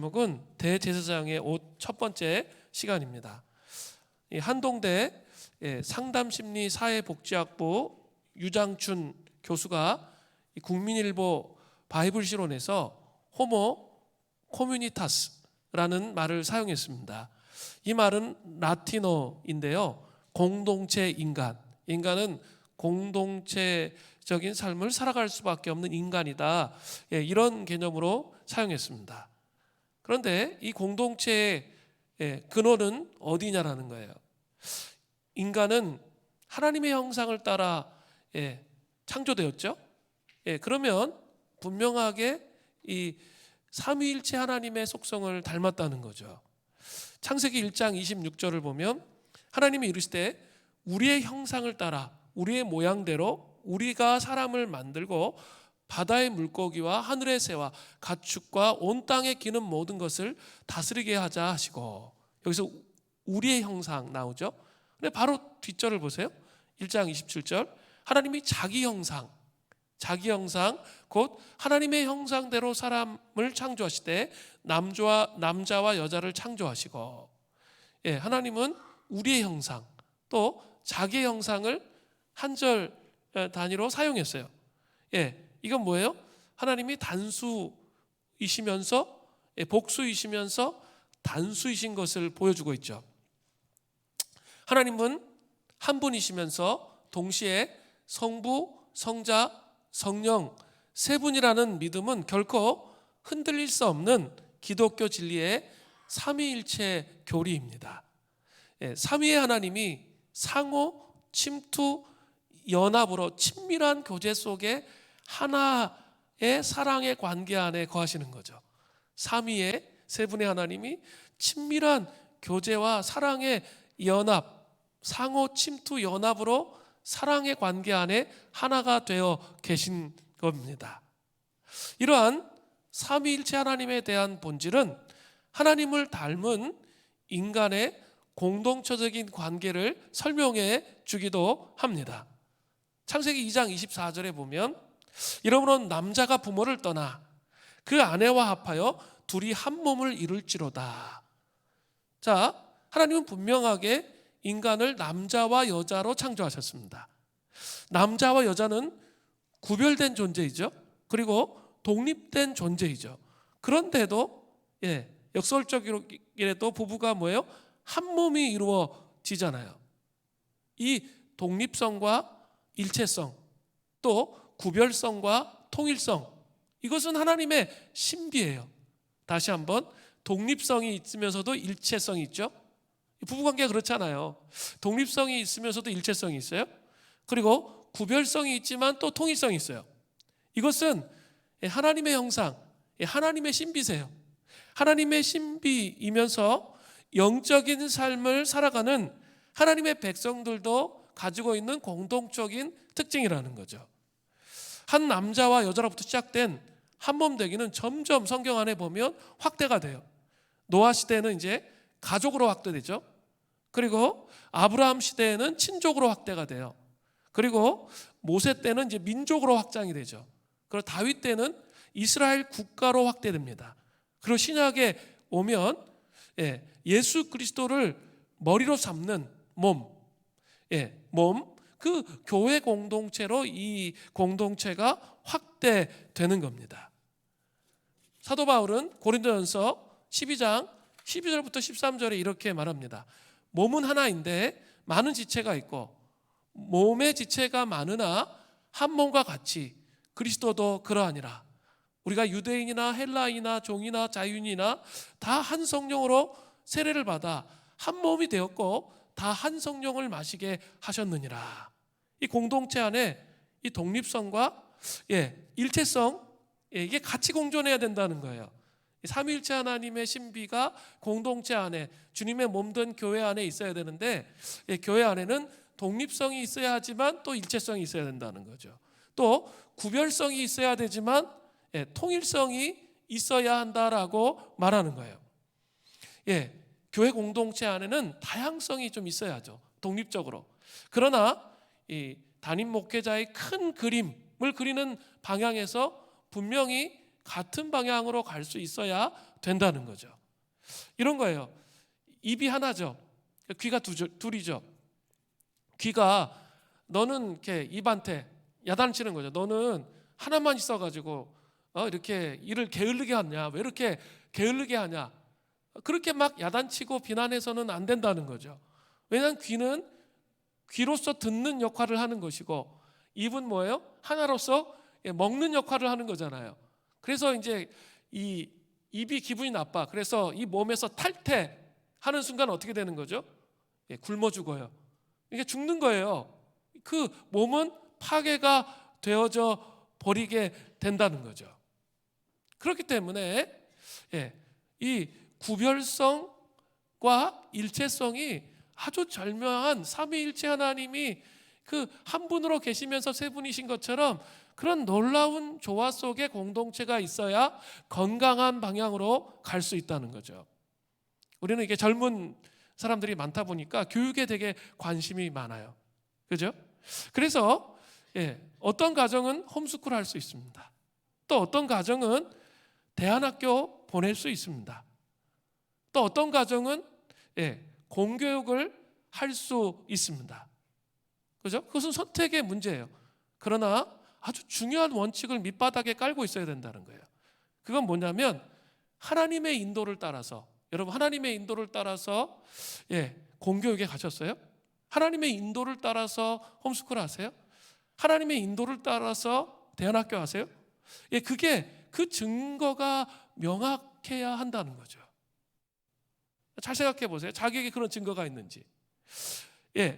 제목은 대제사장의 옷 첫 번째 시간입니다. 한동대 상담심리사회복지학부 유장춘 교수가 국민일보 바이블 실론에서 호모 코뮤니타스라는 말을 사용했습니다. 이 말은 라틴어인데요. 공동체 인간, 인간은 공동체적인 삶을 살아갈 수밖에 없는 인간이다, 이런 개념으로 사용했습니다. 그런데 이 공동체의 근원은 어디냐라는 거예요. 인간은 하나님의 형상을 따라 창조되었죠. 그러면 분명하게 이 삼위일체 하나님의 속성을 닮았다는 거죠. 창세기 1장 26절을 보면 하나님이 이르시되 우리의 형상을 따라 우리의 모양대로 우리가 사람을 만들고 바다의 물고기와 하늘의 새와 가축과 온 땅에 기는 모든 것을 다스리게 하자 하시고, 여기서 우리의 형상 나오죠. 근데 바로 뒷절을 보세요. 1장 27절 하나님이 자기 형상 곧 하나님의 형상대로 사람을 창조하시되 남자와 여자를 창조하시고, 하나님은 우리의 형상 또 자기의 형상을 한 절 단위로 사용했어요. 이건 뭐예요? 하나님이 단수이시면서 복수이시면서 단수이신 것을 보여주고 있죠. 하나님은 한 분이시면서 동시에 성부, 성자, 성령 세 분이라는 믿음은 결코 흔들릴 수 없는 기독교 진리의 삼위일체 교리입니다. 삼위의 하나님이 상호, 침투, 연합으로 친밀한 교제 속에 하나의 사랑의 관계 안에 거하시는 거죠. 삼위의 세 분의 하나님이 친밀한 교제와 사랑의 연합, 상호 침투 연합으로 사랑의 관계 안에 하나가 되어 계신 겁니다. 이러한 삼위일체 하나님에 대한 본질은 하나님을 닮은 인간의 공동체적인 관계를 설명해 주기도 합니다. 창세기 2장 24절에 보면 이러므로 남자가 부모를 떠나 그 아내와 합하여 둘이 한 몸을 이룰지로다. 자, 하나님은 분명하게 인간을 남자와 여자로 창조하셨습니다. 남자와 여자는 구별된 존재이죠. 그리고 독립된 존재이죠. 그런데도 역설적이라도 부부가 뭐예요? 한 몸이 이루어지잖아요. 이 독립성과 일체성, 또 구별성과 통일성, 이것은 하나님의 신비예요. 다시 한번, 독립성이 있으면서도 일체성이 있죠. 부부관계가 그렇잖아요. 독립성이 있으면서도 일체성이 있어요. 그리고 구별성이 있지만 또 통일성이 있어요. 이것은 하나님의 형상, 하나님의 신비세요. 하나님의 신비이면서 영적인 삶을 살아가는 하나님의 백성들도 가지고 있는 공동적인 특징이라는 거죠. 한 남자와 여자로부터 시작된 한몸 되기는 점점 성경 안에 보면 확대가 돼요. 노아 시대는 이제 가족으로 확대되죠. 그리고 아브라함 시대에는 친족으로 확대가 돼요. 그리고 모세 때는 이제 민족으로 확장이 되죠. 그리고 다윗 때는 이스라엘 국가로 확대됩니다. 그리고 신약에 오면 예수 그리스도를 머리로 삼는 몸, 그 교회 공동체로 이 공동체가 확대되는 겁니다. 사도 바울은 고린도전서 12장 12절부터 13절에 이렇게 말합니다. 몸은 하나인데 많은 지체가 있고 몸의 지체가 많으나 한 몸과 같이 그리스도도 그러하니라. 우리가 유대인이나 헬라인이나 종이나 자유인이나 다 한 성령으로 세례를 받아 한 몸이 되었고 다 한 성령을 마시게 하셨느니라. 이 공동체 안에 이 독립성과 일체성, 이게 같이 공존해야 된다는 거예요. 삼위일체 하나님의 신비가 공동체 안에, 주님의 몸된 교회 안에 있어야 되는데, 교회 안에는 독립성이 있어야 하지만 또 일체성이 있어야 된다는 거죠. 또 구별성이 있어야 되지만 통일성이 있어야 한다라고 말하는 거예요. 교회 공동체 안에는 다양성이 좀 있어야죠. 독립적으로. 그러나 이 담임 목회자의 큰 그림을 그리는 방향에서 분명히 같은 방향으로 갈 수 있어야 된다는 거죠. 이런 거예요. 입이 하나죠. 귀가 둘이죠. 귀가 너는 이렇게 입한테 야단치는 거죠. 너는 하나만 있어가지고 이렇게 이를 게을르게 하냐? 왜 이렇게 게을르게 하냐? 그렇게 막 야단치고 비난해서는 안 된다는 거죠. 왜냐하면 귀는 귀로서 듣는 역할을 하는 것이고, 입은 뭐예요? 하나로서 먹는 역할을 하는 거잖아요. 그래서 이제 이 입이 기분이 나빠. 그래서 이 몸에서 탈퇴하는 순간 어떻게 되는 거죠? 굶어 죽어요. 이게 죽는 거예요. 그 몸은 파괴가 되어져 버리게 된다는 거죠. 그렇기 때문에 이 구별성과 일체성이 아주 절묘한 삼위일체 하나님이 그 한 분으로 계시면서 세 분이신 것처럼 그런 놀라운 조화 속에 공동체가 있어야 건강한 방향으로 갈 수 있다는 거죠. 우리는 이게 젊은 사람들이 많다 보니까 교육에 되게 관심이 많아요. 그죠? 그래서 어떤 가정은 홈스쿨 할 수 있습니다. 또 어떤 가정은 대안학교 보낼 수 있습니다. 또 어떤 가정은 공교육을 할 수 있습니다. 그죠? 그것은 선택의 문제예요. 그러나 아주 중요한 원칙을 밑바닥에 깔고 있어야 된다는 거예요. 그건 뭐냐면 하나님의 인도를 따라서, 여러분 하나님의 인도를 따라서 공교육에 가셨어요? 하나님의 인도를 따라서 홈스쿨 하세요? 하나님의 인도를 따라서 대안학교 하세요? 그게 그 증거가 명확해야 한다는 거죠. 잘 생각해 보세요. 자기에게 그런 증거가 있는지.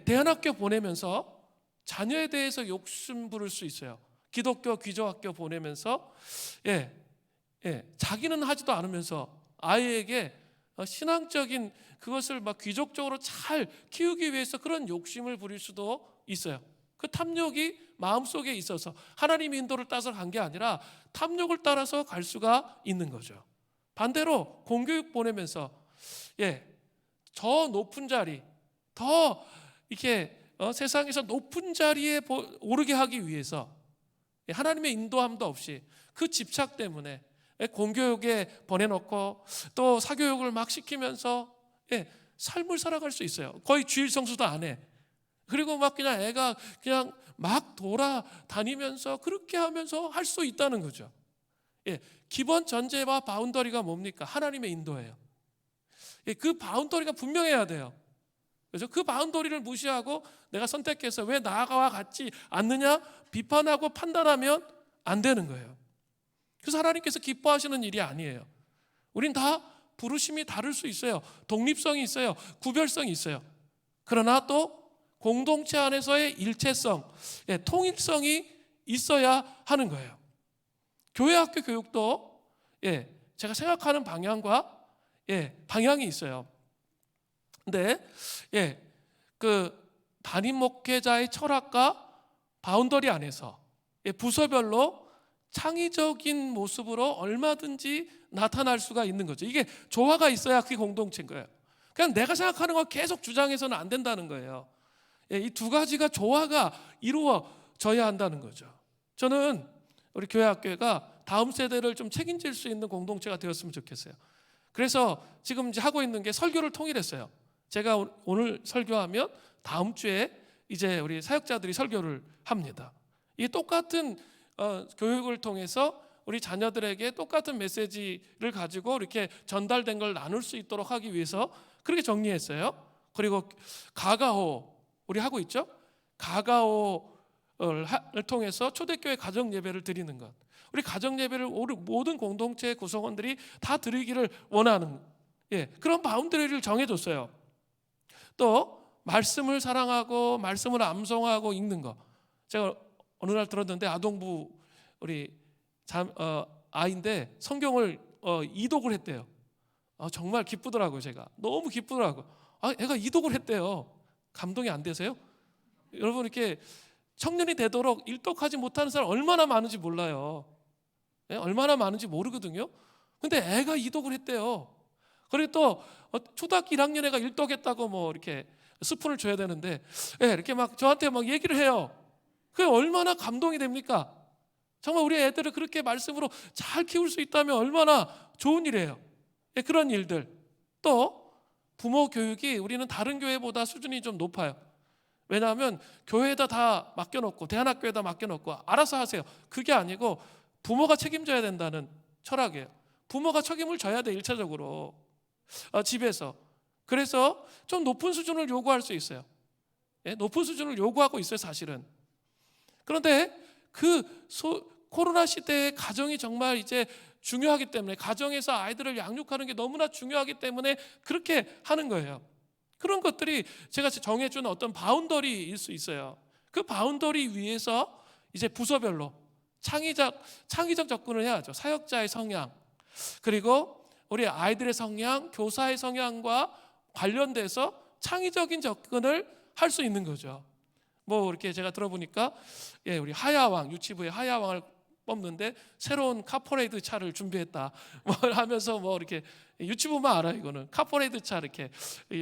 대안학교 보내면서 자녀에 대해서 욕심 부릴 수 있어요. 기독교 귀족학교 보내면서 자기는 하지도 않으면서 아이에게 신앙적인 그것을 막 귀족적으로 잘 키우기 위해서 그런 욕심을 부릴 수도 있어요. 그 탐욕이 마음속에 있어서 하나님의 인도를 따라서 간 게 아니라 탐욕을 따라서 갈 수가 있는 거죠. 반대로 공교육 보내면서 저 높은 자리, 더 이렇게 세상에서 높은 자리에 오르게 하기 위해서 하나님의 인도함도 없이 그 집착 때문에 공교육에 보내놓고 또 사교육을 막 시키면서 삶을 살아갈 수 있어요. 거의 주일 성수도 안 해. 그리고 막 그냥 애가 그냥 막 돌아다니면서 그렇게 하면서 할 수 있다는 거죠. 기본 전제와 바운더리가 뭡니까? 하나님의 인도예요. 그 바운더리가 분명해야 돼요. 그래서 그 바운더리를 무시하고 내가 선택해서 왜 나와 같지 않느냐 비판하고 판단하면 안 되는 거예요. 그래서 하나님께서 기뻐하시는 일이 아니에요. 우린 다 부르심이 다를 수 있어요. 독립성이 있어요. 구별성이 있어요. 그러나 또 공동체 안에서의 일체성, 통일성이 있어야 하는 거예요. 교회 학교 교육도 제가 생각하는 방향과 방향이 있어요. 근데 그 담임 목회자의 철학과 바운더리 안에서 부서별로 창의적인 모습으로 얼마든지 나타날 수가 있는 거죠. 이게 조화가 있어야 그게 공동체인 거예요. 그냥 내가 생각하는 거 계속 주장해서는 안 된다는 거예요. 이 두 가지가 조화가 이루어져야 한다는 거죠. 저는 우리 교회 학교가 다음 세대를 좀 책임질 수 있는 공동체가 되었으면 좋겠어요. 그래서 지금 이제 하고 있는 게 설교를 통일했어요. 제가 오늘 설교하면 다음 주에 이제 우리 사역자들이 설교를 합니다. 이 똑같은 교육을 통해서 우리 자녀들에게 똑같은 메시지를 가지고 이렇게 전달된 걸 나눌 수 있도록 하기 위해서 그렇게 정리했어요. 그리고 가가호 우리 하고 있죠? 가가호를 통해서 초대교회 가정 예배를 드리는 것. 우리 가정 예배를 모든 공동체 구성원들이 다 드리기를 원하는 그런 바운더리를 정해줬어요. 또 말씀을 사랑하고 말씀을 암송하고 읽는 거. 제가 어느 날 들었는데 아동부 우리 아이인데 성경을 이독을 했대요. 정말 기쁘더라고요. 제가 너무 기쁘더라고요. 애가 이독을 했대요. 감동이 안 되세요? 여러분 이렇게 청년이 되도록 일독하지 못하는 사람 얼마나 많은지 몰라요. 얼마나 많은지 모르거든요. 근데 애가 이독을 했대요. 그리고 또 초등학교 1학년 애가 일독했다고 뭐 이렇게 스푼을 줘야 되는데 이렇게 막 저한테 막 얘기를 해요. 그게 얼마나 감동이 됩니까? 정말 우리 애들을 그렇게 말씀으로 잘 키울 수 있다면 얼마나 좋은 일이에요. 그런 일들. 또 부모 교육이 우리는 다른 교회보다 수준이 좀 높아요. 왜냐하면 교회에다 다 맡겨놓고 대안학교에다 맡겨놓고 알아서 하세요. 그게 아니고 부모가 책임져야 된다는 철학이에요. 부모가 책임을 져야 돼, 1차적으로 집에서. 그래서 좀 높은 수준을 요구할 수 있어요. 높은 수준을 요구하고 있어요, 사실은. 그런데 코로나 시대에 가정이 정말 이제 중요하기 때문에, 가정에서 아이들을 양육하는 게 너무나 중요하기 때문에 그렇게 하는 거예요. 그런 것들이 제가 정해준 어떤 바운더리일 수 있어요. 그 바운더리 위에서 이제 부서별로 창의적 접근을 해야죠. 사역자의 성향, 그리고 우리 아이들의 성향, 교사의 성향과 관련돼서 창의적인 접근을 할 수 있는 거죠. 뭐 이렇게 제가 들어보니까 우리 하야왕, 유치부의 하야왕을 뽑는데 새로운 카퍼레이드 차를 준비했다 뭐 하면서 뭐 이렇게, 유치부만 알아. 이거는 카퍼레이드 차 이렇게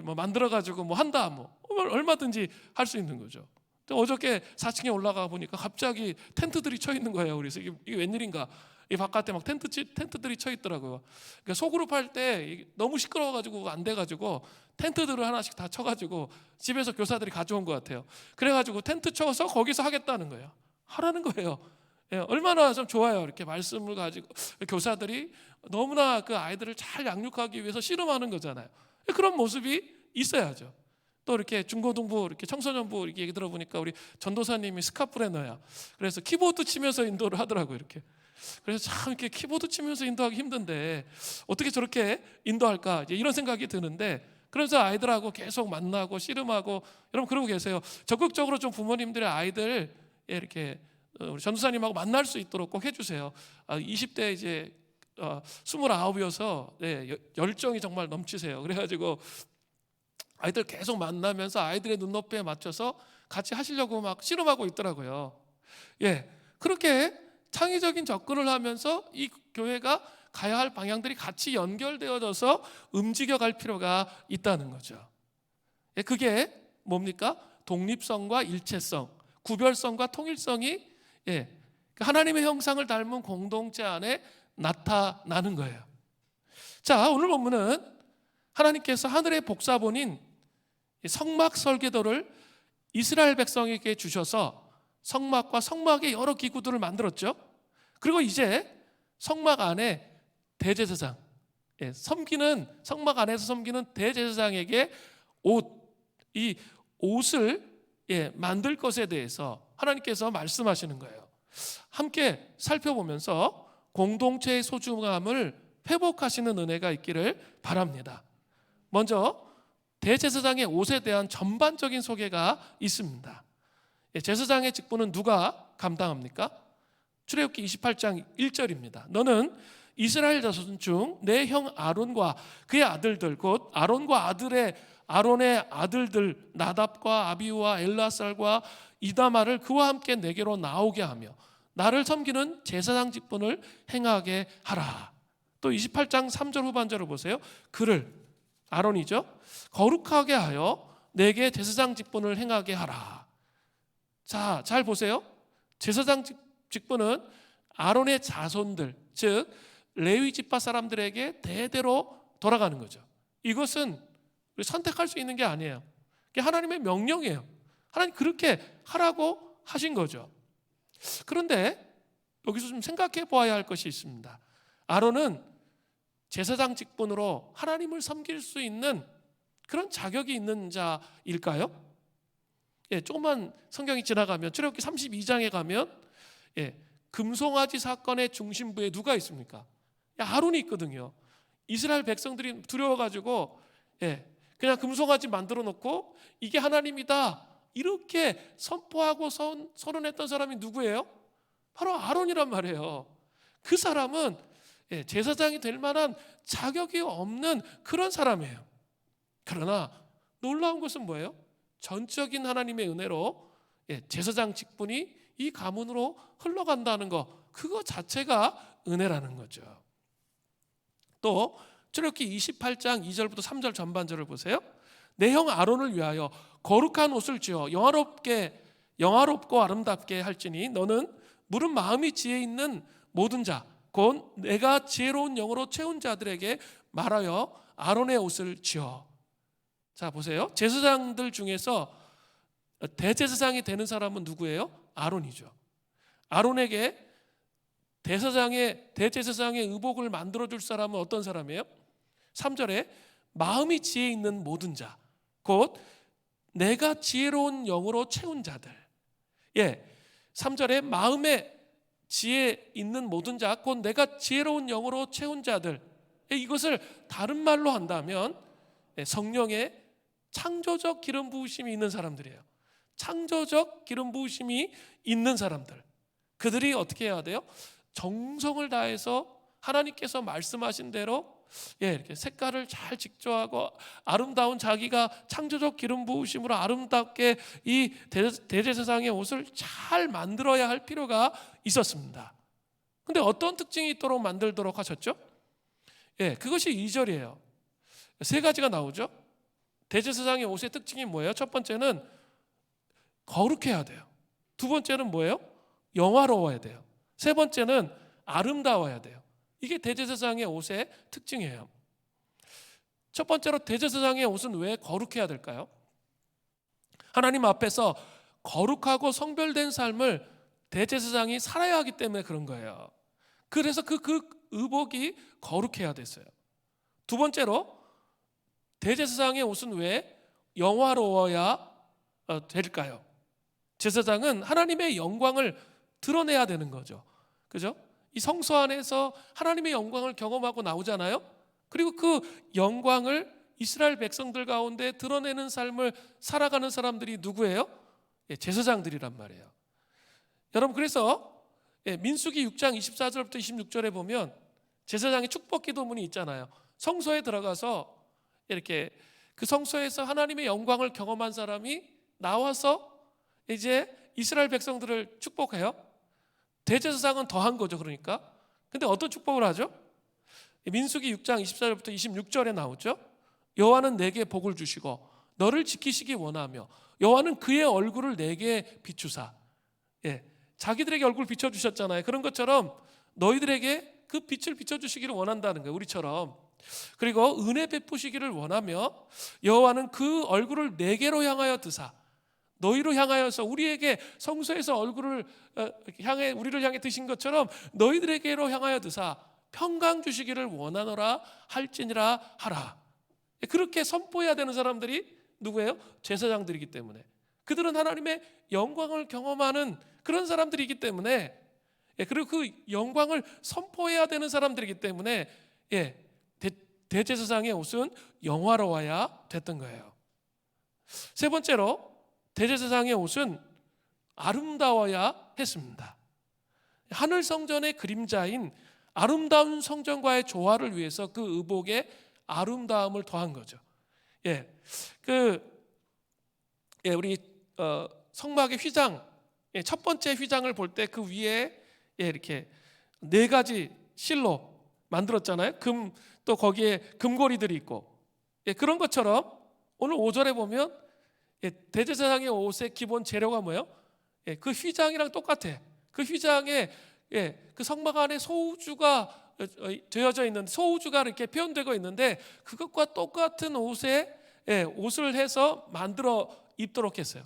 뭐 만들어 가지고 뭐 한다, 뭐 얼마든지 할 수 있는 거죠. 어저께 4층에 올라가 보니까 갑자기 텐트들이 쳐 있는 거예요. 그래서 이게 웬일인가? 이 바깥에 막 텐트들이 쳐 있더라고요. 그러니까 소그룹 할 때 너무 시끄러워가지고 안 돼가지고 텐트들을 하나씩 다 쳐가지고 집에서 교사들이 가져온 것 같아요. 그래가지고 텐트 쳐서 거기서 하겠다는 거예요. 하라는 거예요. 얼마나 좀 좋아요. 이렇게 말씀을 가지고 교사들이 너무나 그 아이들을 잘 양육하기 위해서 씨름하는 거잖아요. 그런 모습이 있어야죠. 또 이렇게 중고등부, 이렇게 청소년부 이렇게 얘기 들어보니까 우리 전도사님이 스카프레너야. 그래서 키보드 치면서 인도를 하더라고요. 이렇게. 그래서 참 이렇게 키보드 치면서 인도하기 힘든데 어떻게 저렇게 인도할까, 이제 이런 생각이 드는데, 그래서 아이들하고 계속 만나고 씨름하고, 여러분 그러고 계세요. 적극적으로 좀 부모님들의 아이들 이렇게 우리 전도사님하고 만날 수 있도록 꼭 해주세요. 20대 이제 29이어서 열정이 정말 넘치세요. 그래가지고 아이들 계속 만나면서 아이들의 눈높이에 맞춰서 같이 하시려고 막 씨름하고 있더라고요. 그렇게 창의적인 접근을 하면서 이 교회가 가야 할 방향들이 같이 연결되어져서 움직여갈 필요가 있다는 거죠. 그게 뭡니까? 독립성과 일체성, 구별성과 통일성이 하나님의 형상을 닮은 공동체 안에 나타나는 거예요. 자, 오늘 본문은 하나님께서 하늘의 복사본인 성막 설계도를 이스라엘 백성에게 주셔서 성막과 성막의 여러 기구들을 만들었죠. 그리고 이제 성막 안에 대제사장, 성막 안에서 섬기는 대제사장에게 이 옷을 만들 것에 대해서 하나님께서 말씀하시는 거예요. 함께 살펴보면서 공동체의 소중함을 회복하시는 은혜가 있기를 바랍니다. 먼저 대제사장의 옷에 대한 전반적인 소개가 있습니다. 제사장의 직분은 누가 감당합니까? 출애굽기 28장 1절입니다. 너는 이스라엘 자손 중 내 형 아론과 그의 아들들, 곧 아론의 아들들 나답과 아비우와 엘라살과 이다마를 그와 함께 내게로 나오게 하며 나를 섬기는 제사장 직분을 행하게 하라. 또 28장 3절 후반절을 보세요. 그를, 아론이죠, 거룩하게 하여 내게 제사장 직분을 행하게 하라. 자, 잘 보세요. 제사장 직분은 아론의 자손들, 즉 레위 지파 사람들에게 대대로 돌아가는 거죠. 이것은 선택할 수 있는 게 아니에요. 이게 하나님의 명령이에요. 하나님 그렇게 하라고 하신 거죠. 그런데 여기서 좀 생각해 보아야 할 것이 있습니다. 아론은 제사장 직분으로 하나님을 섬길 수 있는 그런 자격이 있는 자일까요? 조금만 성경이 지나가면 출애굽기 32장에 가면 금송아지 사건의 중심부에 누가 있습니까? 아론이 있거든요. 이스라엘 백성들이 두려워가지고 그냥 금송아지 만들어 놓고 이게 하나님이다 이렇게 선포하고 선언했던 사람이 누구예요? 바로 아론이란 말이에요. 그 사람은 제사장이 될 만한 자격이 없는 그런 사람이에요. 그러나 놀라운 것은 뭐예요? 전적인 하나님의 은혜로 제사장 직분이 이 가문으로 흘러간다는 거, 그거 자체가 은혜라는 거죠. 또 출애굽기 28장 2절부터 3절 전반절을 보세요. 내 형 아론을 위하여 거룩한 옷을 지어 영화롭고 아름답게 할지니 너는 무릇 마음이 지혜 있는 모든 자, 곧 내가 지혜로운 영으로 채운 자들에게 말하여 아론의 옷을 지어. 자, 보세요. 제사장들 중에서 대제사장이 되는 사람은 누구예요? 아론이죠. 아론에게 대제사장의 의복을 만들어줄 사람은 어떤 사람이에요? 3절에 마음이 지혜 있는 모든 자, 곧 내가 지혜로운 영으로 채운 자들. 3절에 마음에 지혜 있는 모든 자, 곧 내가 지혜로운 영으로 채운 자들. 이것을 다른 말로 한다면 성령의 창조적 기름 부으심이 있는 사람들이에요. 창조적 기름 부으심이 있는 사람들. 그들이 어떻게 해야 돼요? 정성을 다해서 하나님께서 말씀하신 대로 이렇게 색깔을 잘 직조하고 아름다운 자기가 창조적 기름 부으심으로 아름답게 이 대제사장의 옷을 잘 만들어야 할 필요가 있었습니다. 근데 어떤 특징이 있도록 만들도록 하셨죠? 그것이 2절이에요. 세 가지가 나오죠. 대제사장의 옷의 특징이 뭐예요? 첫 번째는 거룩해야 돼요. 두 번째는 뭐예요? 영화로워야 돼요. 세 번째는 아름다워야 돼요. 이게 대제사장의 옷의 특징이에요. 첫 번째로 대제사장의 옷은 왜 거룩해야 될까요? 하나님 앞에서 거룩하고 성별된 삶을 대제사장이 살아야 하기 때문에 그런 거예요. 그래서 그 의복이 거룩해야 됐어요. 두 번째로 대제사장의 옷은 왜 영화로워야 될까요? 제사장은 하나님의 영광을 드러내야 되는 거죠. 그죠? 이 성소 안에서 하나님의 영광을 경험하고 나오잖아요. 그리고 그 영광을 이스라엘 백성들 가운데 드러내는 삶을 살아가는 사람들이 누구예요? 제사장들이란 말이에요. 여러분, 그래서 민수기 6장 24절부터 26절에 보면 제사장의 축복 기도문이 있잖아요. 성소에 들어가서 이렇게 그 성소에서 하나님의 영광을 경험한 사람이 나와서 이제 이스라엘 백성들을 축복해요. 대제사장은 더한 거죠. 그러니까. 근데 어떤 축복을 하죠? 민수기 6장 24절부터 26절에 나오죠. 여호와는 내게 복을 주시고 너를 지키시기 원하며 여호와는 그의 얼굴을 내게 비추사. 자기들에게 얼굴 비춰주셨잖아요. 그런 것처럼 너희들에게 그 빛을 비춰주시기를 원한다는 거예요. 우리처럼. 그리고 은혜 베푸시기를 원하며 여호와는 그 얼굴을 내게로 향하여 드사. 너희로 향하여서 우리에게 성소에서 얼굴을 향해 우리를 향해 드신 것처럼 너희들에게로 향하여 드사 평강 주시기를 원하노라 할지니라 하라. 그렇게 선포해야 되는 사람들이 누구예요? 제사장들이기 때문에. 그들은 하나님의 영광을 경험하는 그런 사람들이기 때문에, 그리고 그 영광을 선포해야 되는 사람들이기 때문에 대제사장의 옷은 영화로워야 됐던 거예요. 세 번째로 대제사장의 옷은 아름다워야 했습니다. 하늘 성전의 그림자인 아름다운 성전과의 조화를 위해서 그 의복에 아름다움을 더한 거죠. 우리 성막의 휘장, 첫 번째 휘장을 볼 때 그 위에 이렇게 네 가지 실로 만들었잖아요. 또 거기에 금고리들이 있고, 그런 것처럼 오늘 5절에 보면 대제사장의 옷의 기본 재료가 뭐예요? 그 휘장이랑 똑같아. 그 휘장에 그 성막 안에 소우주가 되어져 있는 소우주가 이렇게 표현되고 있는데 그것과 똑같은 옷을 해서 만들어 입도록 했어요.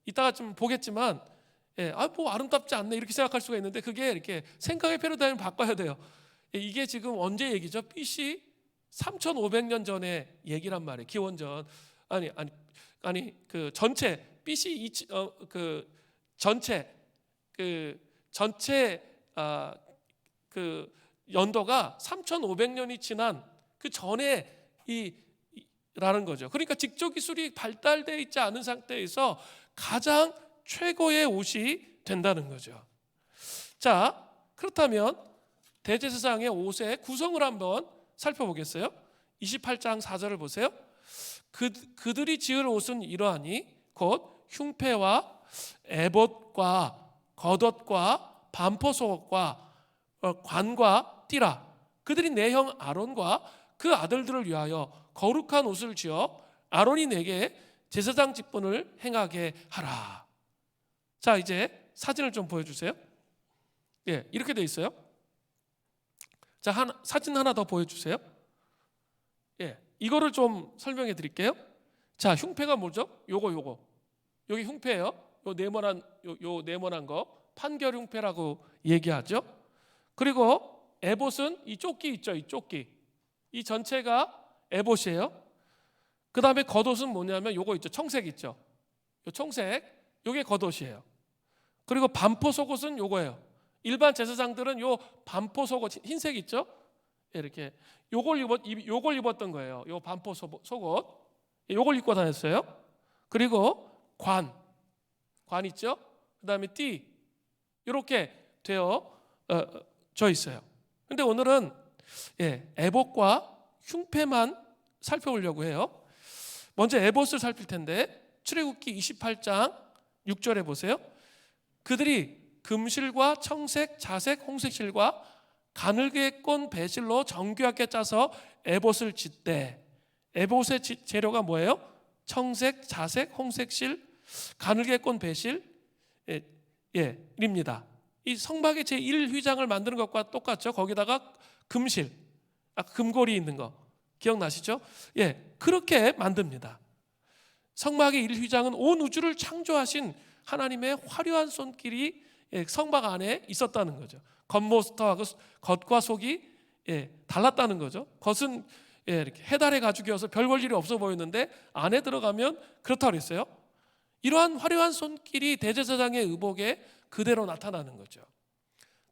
이따가 좀 보겠지만 뭐 아름답지 않네 이렇게 생각할 수가 있는데 그게 이렇게 생각의 패러다임을 바꿔야 돼요. 이게 지금 언제 얘기죠? BC 3,500년 전의 얘기란 말이에요. 기원전 그 전체 BC 전체 그 연도가 3,500년이 지난 그 전에 라는 거죠. 그러니까 직조 기술이 발달되어 있지 않은 상태에서 가장 최고의 옷이 된다는 거죠. 자, 그렇다면 대제사장의 옷의 구성을 한번 살펴보겠어요? 28장 4절을 보세요. 그들이 지을 옷은 이러하니 곧 흉패와 에봇과 겉옷과 반포속과 관과 띠라. 그들이 내 형 아론과 그 아들들을 위하여 거룩한 옷을 지어 아론이 내게 제사장 직분을 행하게 하라. 자, 이제 사진을 좀 보여주세요. 이렇게 돼 있어요. 자, 사진 하나 더 보여주세요. 이거를 좀 설명해 드릴게요. 자, 흉패가 뭐죠? 요거. 여기 흉패예요. 요 네모난 거 판결 흉패라고 얘기하죠. 그리고 에봇은 이 조끼 있죠. 이 조끼. 이 전체가 에봇이에요. 그다음에 겉옷은 뭐냐면 요거 있죠. 청색 있죠. 요 청색. 요게 겉옷이에요. 그리고 반포 속옷은 요거예요. 일반 제사장들은 요 반포 속옷 흰색 있죠? 이렇게 요걸 입었던 거예요. 요 반포 속옷. 요걸 입고 다녔어요. 그리고 관 있죠? 그다음에 띠 이렇게 져 있어요. 근데 오늘은 에봇과 흉패만 살펴보려고 해요. 먼저 에봇을 살필 텐데 출애굽기 28장 6절에 보세요. 그들이 금실과 청색, 자색, 홍색 실과 가늘게 꼰 배실로 정교하게 짜서 에봇을 짓되, 에봇의 재료가 뭐예요? 청색, 자색, 홍색 실, 가늘게 꼰 배실, 입니다. 이 성막의 제1휘장을 만드는 것과 똑같죠. 거기다가 금실, 금고리 있는 거 기억나시죠? 그렇게 만듭니다. 성막의 1휘장은 온 우주를 창조하신 하나님의 화려한 손길이 성막 안에 있었다는 거죠. 겉모습하고 겉과 속이 달랐다는 거죠. 겉은 이렇게 해달의 가죽이어서 별 볼 일이 없어 보였는데 안에 들어가면 그렇다고 그랬어요. 이러한 화려한 손길이 대제사장의 의복에 그대로 나타나는 거죠.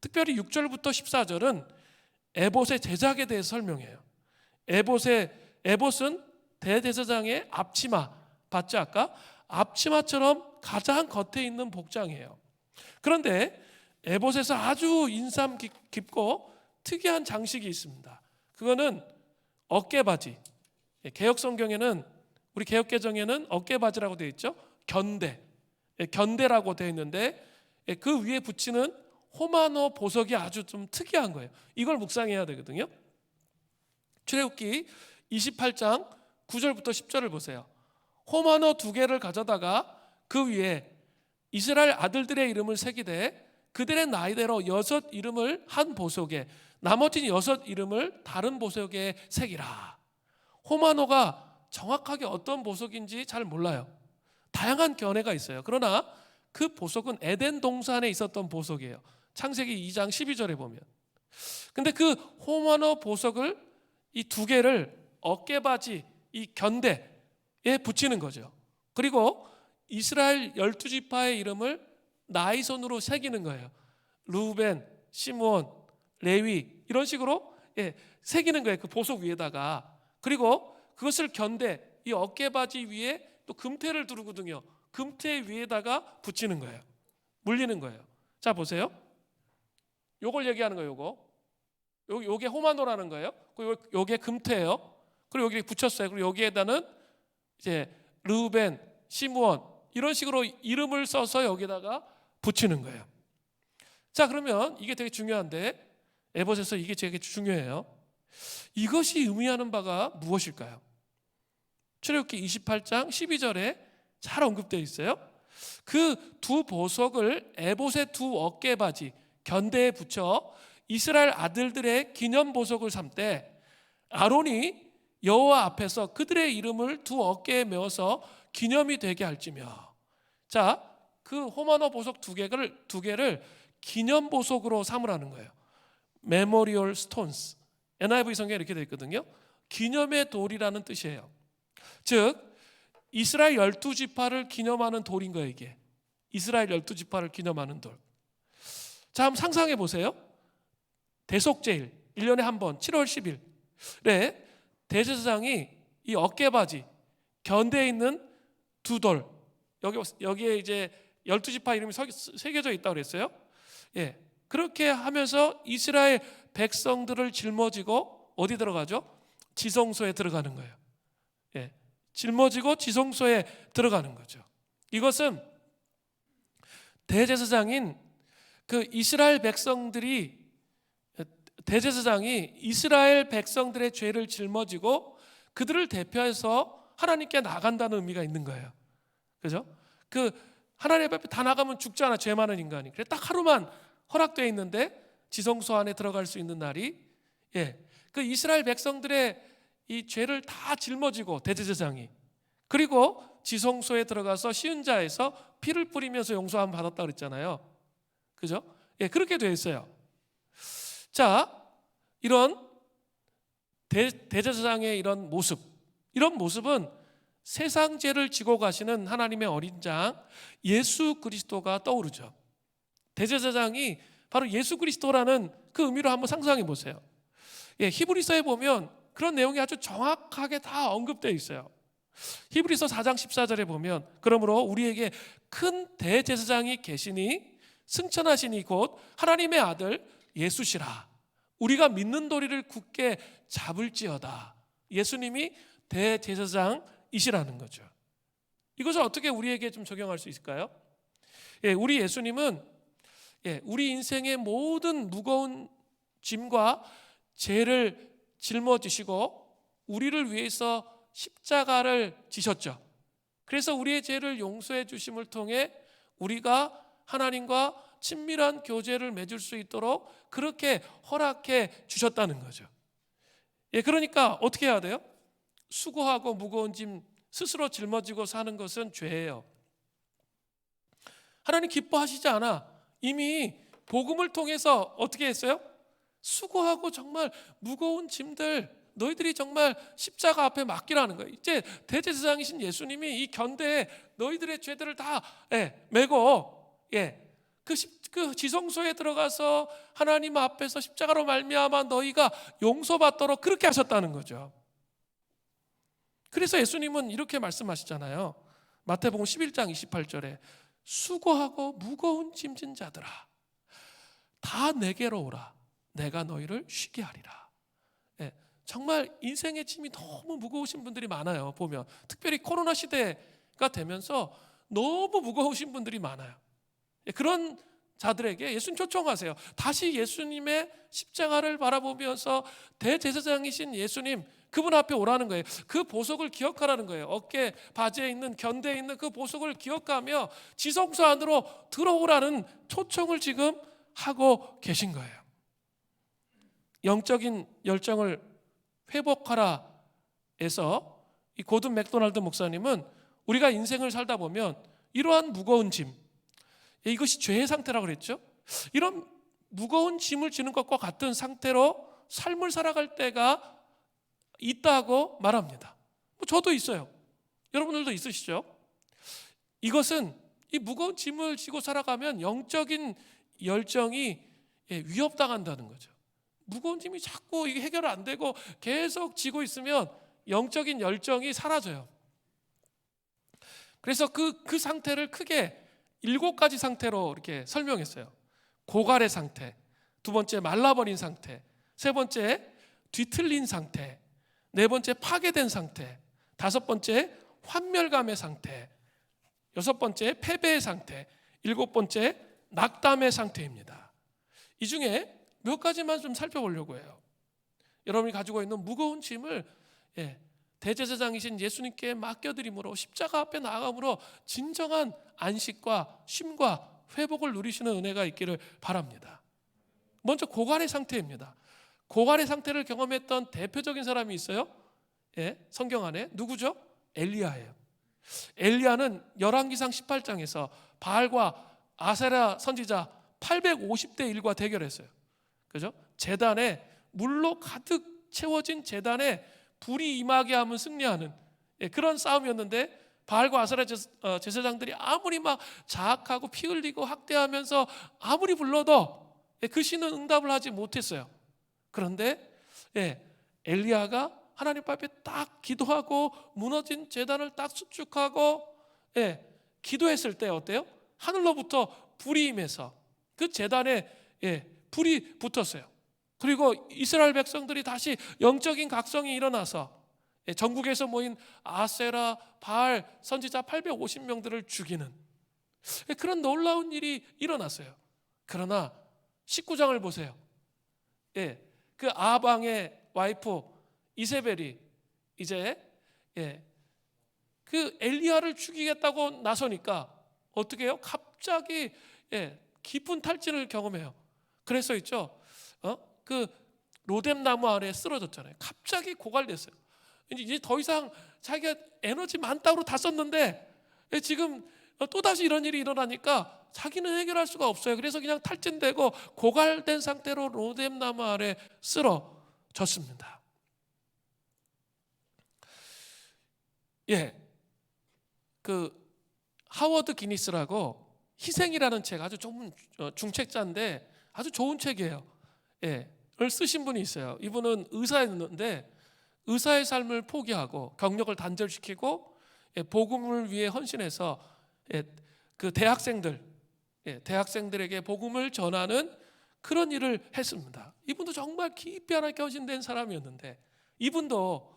특별히 6절부터 14절은 에봇의 제작에 대해서 설명해요. 에봇은 대제사장의 앞치마, 봤죠 아까? 앞치마처럼 가장 겉에 있는 복장이에요. 그런데 에봇에서 아주 인상 깊고 특이한 장식이 있습니다. 그거는 어깨바지. 개혁 성경에는, 우리 개혁 개정에는 어깨바지라고 되어 있죠. 견대라고 되어 있는데 그 위에 붙이는 호마노 보석이 아주 좀 특이한 거예요. 이걸 묵상해야 되거든요. 출애굽기 28장 9절부터 10절을 보세요. 호마노 2개를 가져다가 그 위에 이스라엘 아들들의 이름을 새기되 그들의 나이대로 6 이름을 한 보석에, 나머지 6 이름을 다른 보석에 새기라. 호마노가 정확하게 어떤 보석인지 잘 몰라요. 다양한 견해가 있어요. 그러나 그 보석은 에덴 동산에 있었던 보석이에요. 창세기 2장 12절에 보면. 근데 그 호마노 보석을 이 2개를 어깨바지, 이 견대에 붙이는 거죠. 그리고 이스라엘 12지파의 이름을 나이손으로 새기는 거예요. 루벤, 시므온, 레위 이런 식으로 새기는 거예요. 그 보석 위에다가. 그리고 그것을 견대, 이 어깨바지 위에 또 금태를 두르거든요. 금태 위에다가 붙이는 거예요. 물리는 거예요. 자 보세요. 요걸 얘기하는 거예요. 요게 호마노라는 거예요. 그리고 요게 금태예요. 그리고 여기 붙였어요. 그리고 여기에다는 이제 르우벤, 시므온 이런 식으로 이름을 써서 여기다가 붙이는 거예요. 자 그러면 이게 되게 중요한데 에봇에서 이게 되게 중요해요. 이것이 의미하는 바가 무엇일까요? 출애굽기 28장 12절에 잘 언급되어 있어요. 그 2 보석을 에봇의 2 어깨바지 견대에 붙여 이스라엘 아들들의 기념 보석을 삼되 아론이 여호와 앞에서 그들의 이름을 2 어깨에 메어서 기념이 되게 할지며. 자, 그 호마노 보석 2개를 기념 보석으로 삼으라는 거예요. 메모리얼 스톤스. NIV 성경에 이렇게 되어 있거든요. 기념의 돌이라는 뜻이에요. 즉 이스라엘 12지파를 기념하는 돌인 거예요. 이게 이스라엘 12지파를 기념하는 돌. 자 한번 상상해 보세요. 대속제일 1년에 한 번 7월 10일에 대제사장이 이 어깨바지 견대에 있는 2돌, 여기에 이제 12지파 이름이 새겨져 있다고 그랬어요. 그렇게 하면서 이스라엘 백성들을 짊어지고 어디 들어가죠? 지성소에 들어가는 거예요. 짊어지고 지성소에 들어가는 거죠. 이것은 대제사장인 그 이스라엘 백성들이, 대제사장이 이스라엘 백성들의 죄를 짊어지고 그들을 대표해서 하나님께 나간다는 의미가 있는 거예요. 그죠? 그 하나님 앞에 다 나가면 죽잖아, 죄 많은 인간이. 그래 딱 하루만 허락되어 있는데 지성소 안에 들어갈 수 있는 날이, 그 이스라엘 백성들의 이 죄를 다 짊어지고 대제사장이, 그리고 지성소에 들어가서 시은자에서 피를 뿌리면서 용서함 받았다 그랬잖아요. 그죠? 예, 그렇게 되어 있어요. 자, 이런 대제사장의 이런 모습은 세상 죄를 지고 가시는 하나님의 어린 장 예수 그리스도가 떠오르죠. 대제사장이 바로 예수 그리스도라는 그 의미로 한번 상상해 보세요. 예, 히브리서에 보면 그런 내용이 아주 정확하게 다 언급되어 있어요. 히브리서 4장 14절에 보면 그러므로 우리에게 큰 대제사장이 계시니 승천하시니 곧 하나님의 아들 예수시라. 우리가 믿는 도리를 굳게 잡을지어다. 예수님이 대제사장이시라는 거죠. 이것을 어떻게 우리에게 좀 적용할 수 있을까요? 예, 우리 예수님은 우리 인생의 모든 무거운 짐과 죄를 짊어지시고 우리를 위해서 십자가를 지셨죠. 그래서 우리의 죄를 용서해 주심을 통해 우리가 하나님과 친밀한 교제를 맺을 수 있도록 그렇게 허락해 주셨다는 거죠. 예, 그러니까 어떻게 해야 돼요? 수고하고 무거운 짐 스스로 짊어지고 사는 것은 죄예요. 하나님 기뻐하시지 않아. 이미 복음을 통해서 어떻게 했어요? 수고하고 정말 무거운 짐들 너희들이 정말 십자가 앞에 맡기라는 거예요. 이제 대제사장이신 예수님이 이 견대에 너희들의 죄들을 다 메고 그 지성소에 들어가서 하나님 앞에서 십자가로 말미암아 너희가 용서받도록 그렇게 하셨다는 거죠. 그래서 예수님은 이렇게 말씀하시잖아요. 마태복음 11장 28절에 수고하고 무거운 짐진 자들아 다 내게로 오라 내가 너희를 쉬게 하리라. 정말 인생의 짐이 너무 무거우신 분들이 많아요. 보면 특별히 코로나 시대가 되면서 너무 무거우신 분들이 많아요. 그런 자들에게 예수님 초청하세요. 다시 예수님의 십자가를 바라보면서 대제사장이신 예수님 그분 앞에 오라는 거예요. 그 보석을 기억하라는 거예요. 어깨 바지에 있는 견대에 있는 그 보석을 기억하며 지성소 안으로 들어오라는 초청을 지금 하고 계신 거예요. 영적인 열정을 회복하라 에서 이 고든 맥도날드 목사님은 우리가 인생을 살다 보면 이러한 무거운 짐, 이것이 죄의 상태라고 그랬죠. 이런 무거운 짐을 지는 것과 같은 상태로 삶을 살아갈 때가 있다고 말합니다. 저도 있어요. 여러분들도 있으시죠? 이것은 이 무거운 짐을 지고 살아가면 영적인 열정이 위협당한다는 거죠. 무거운 짐이 자꾸 이게 해결 안 되고 계속 지고 있으면 영적인 열정이 사라져요. 그래서 그 상태를 크게 7가지 상태로 이렇게 설명했어요. 고갈의 상태, 두 번째 말라버린 상태, 세 번째 뒤틀린 상태, 네 번째 파괴된 상태, 다섯 번째 환멸감의 상태, 여섯 번째 패배의 상태, 일곱 번째 낙담의 상태입니다. 이 중에 몇 가지만 좀 살펴보려고 해요. 여러분이 가지고 있는 무거운 짐을 대제사장이신 예수님께 맡겨드림으로 십자가 앞에 나아감으로 진정한 안식과 쉼과 회복을 누리시는 은혜가 있기를 바랍니다. 먼저 고갈의 상태입니다. 고갈의 상태를 경험했던 대표적인 사람이 있어요. 성경 안에 누구죠? 엘리야예요. 엘리야는 열왕기상 18장에서 바알과 아세라 선지자 850대 1과 대결했어요. 그죠? 제단에 물로 가득 채워진 제단에 불이 임하게 하면 승리하는 그런 싸움이었는데 바알과 아세라 제사장들이 아무리 막 자학하고 피 흘리고 학대하면서 아무리 불러도 그 신은 응답을 하지 못했어요. 그런데 엘리야가 하나님 앞에 딱 기도하고 무너진 제단을 딱 수축하고 기도했을 때 어때요? 하늘로부터 불이 임해서 그 제단에 불이 붙었어요. 그리고 이스라엘 백성들이 다시 영적인 각성이 일어나서 전국에서 모인 아세라, 바알 선지자 850명들을 죽이는 그런 놀라운 일이 일어났어요. 그러나 19장을 보세요. 그 아방의 와이프 이세벨이 이제 그 엘리야를 죽이겠다고 나서니까 어떻게 해요? 갑자기 깊은 탈진을 경험해요. 그래서 있죠. 그 로뎀 나무 아래에 쓰러졌잖아요. 갑자기 고갈됐어요. 이제 더 이상 자기가 에너지 많다고 다 썼는데 지금 또다시 이런 일이 일어나니까 자기는 해결할 수가 없어요. 그래서 그냥 탈진되고 고갈된 상태로 로뎀나무 아래 쓰러졌습니다. 그 하워드 기니스라고 희생이라는 책, 아주 좋은 중책자인데 아주 좋은 책이에요. 을 쓰신 분이 있어요. 이분은 의사였는데 의사의 삶을 포기하고 경력을 단절시키고 복음을 위해 헌신해서 그 대학생들에게 복음을 전하는 그런 일을 했습니다. 이분도 정말 깊이 하나님께 헌신된 사람이었는데 이분도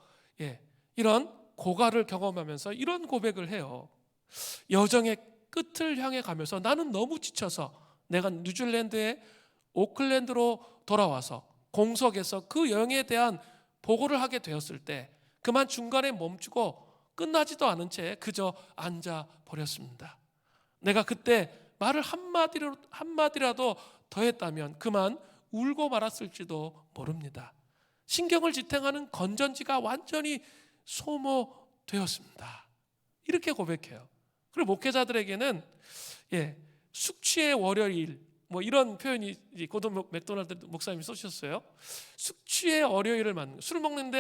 이런 고갈을 경험하면서 이런 고백을 해요. 여정의 끝을 향해 가면서 나는 너무 지쳐서 내가 뉴질랜드의 오클랜드로 돌아와서 공석에서 그 여행에 대한 보고를 하게 되었을 때 그만 중간에 멈추고 끝나지도 않은 채 그저 앉아 버렸습니다. 내가 그때 말을 한마디라도 더 했다면 그만 울고 말았을지도 모릅니다. 신경을 지탱하는 건전지가 완전히 소모되었습니다. 이렇게 고백해요. 그리고 목회자들에게는 숙취의 월요일 이런 표현이 고든 맥도날드 목사님이 쓰셨어요. 숙취의 월요일을 맞는 술 먹는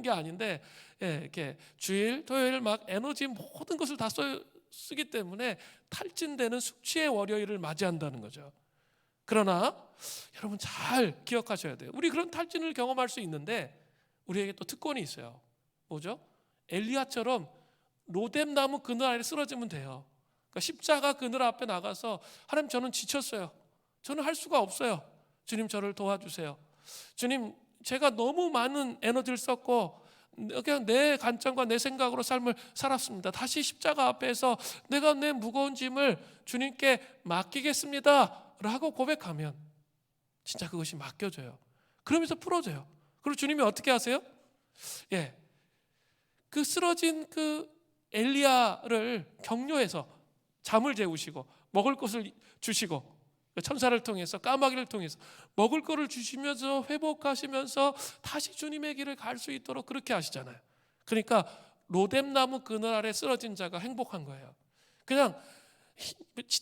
게 아닌데 이렇게 주일 토요일 막 에너지 모든 것을 다 쓰기 때문에 탈진되는 숙취의 월요일을 맞이한다는 거죠. 그러나 여러분 잘 기억하셔야 돼요. 우리 그런 탈진을 경험할 수 있는데 우리에게 또 특권이 있어요. 뭐죠? 엘리야처럼 로뎀나무 그늘 아래 쓰러지면 돼요. 그러니까 십자가 그늘 앞에 나가서 하나님 저는 지쳤어요. 저는 할 수가 없어요. 주님 저를 도와주세요. 주님 제가 너무 많은 에너지를 썼고 그냥 내 관점과 내 생각으로 삶을 살았습니다. 다시 십자가 앞에서 내가 내 무거운 짐을 주님께 맡기겠습니다 라고 고백하면 진짜 그것이 맡겨져요. 그러면서 풀어져요. 그리고 주님이 어떻게 하세요? 그 쓰러진 그 엘리야를 격려해서 잠을 재우시고 먹을 것을 주시고 천사를 통해서 까마귀를 통해서 먹을 것을 주시면서 회복하시면서 다시 주님의 길을 갈 수 있도록 그렇게 하시잖아요. 그러니까 로뎀나무 그늘 아래 쓰러진 자가 행복한 거예요. 그냥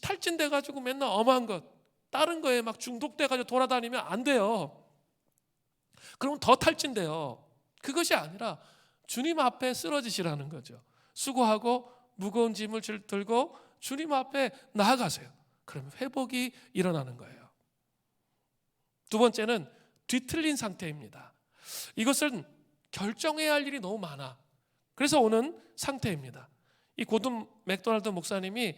탈진돼 가지고 맨날 엄한 것 다른 거에 막 중독돼 가지고 돌아다니면 안 돼요. 그러면 더 탈진돼요. 그것이 아니라 주님 앞에 쓰러지시라는 거죠. 수고하고 무거운 짐을 들고 주님 앞에 나아가세요. 그러면 회복이 일어나는 거예요. 두 번째는 뒤틀린 상태입니다. 이것은 결정해야 할 일이 너무 많아. 그래서 오는 상태입니다. 이 고든 맥도날드 목사님이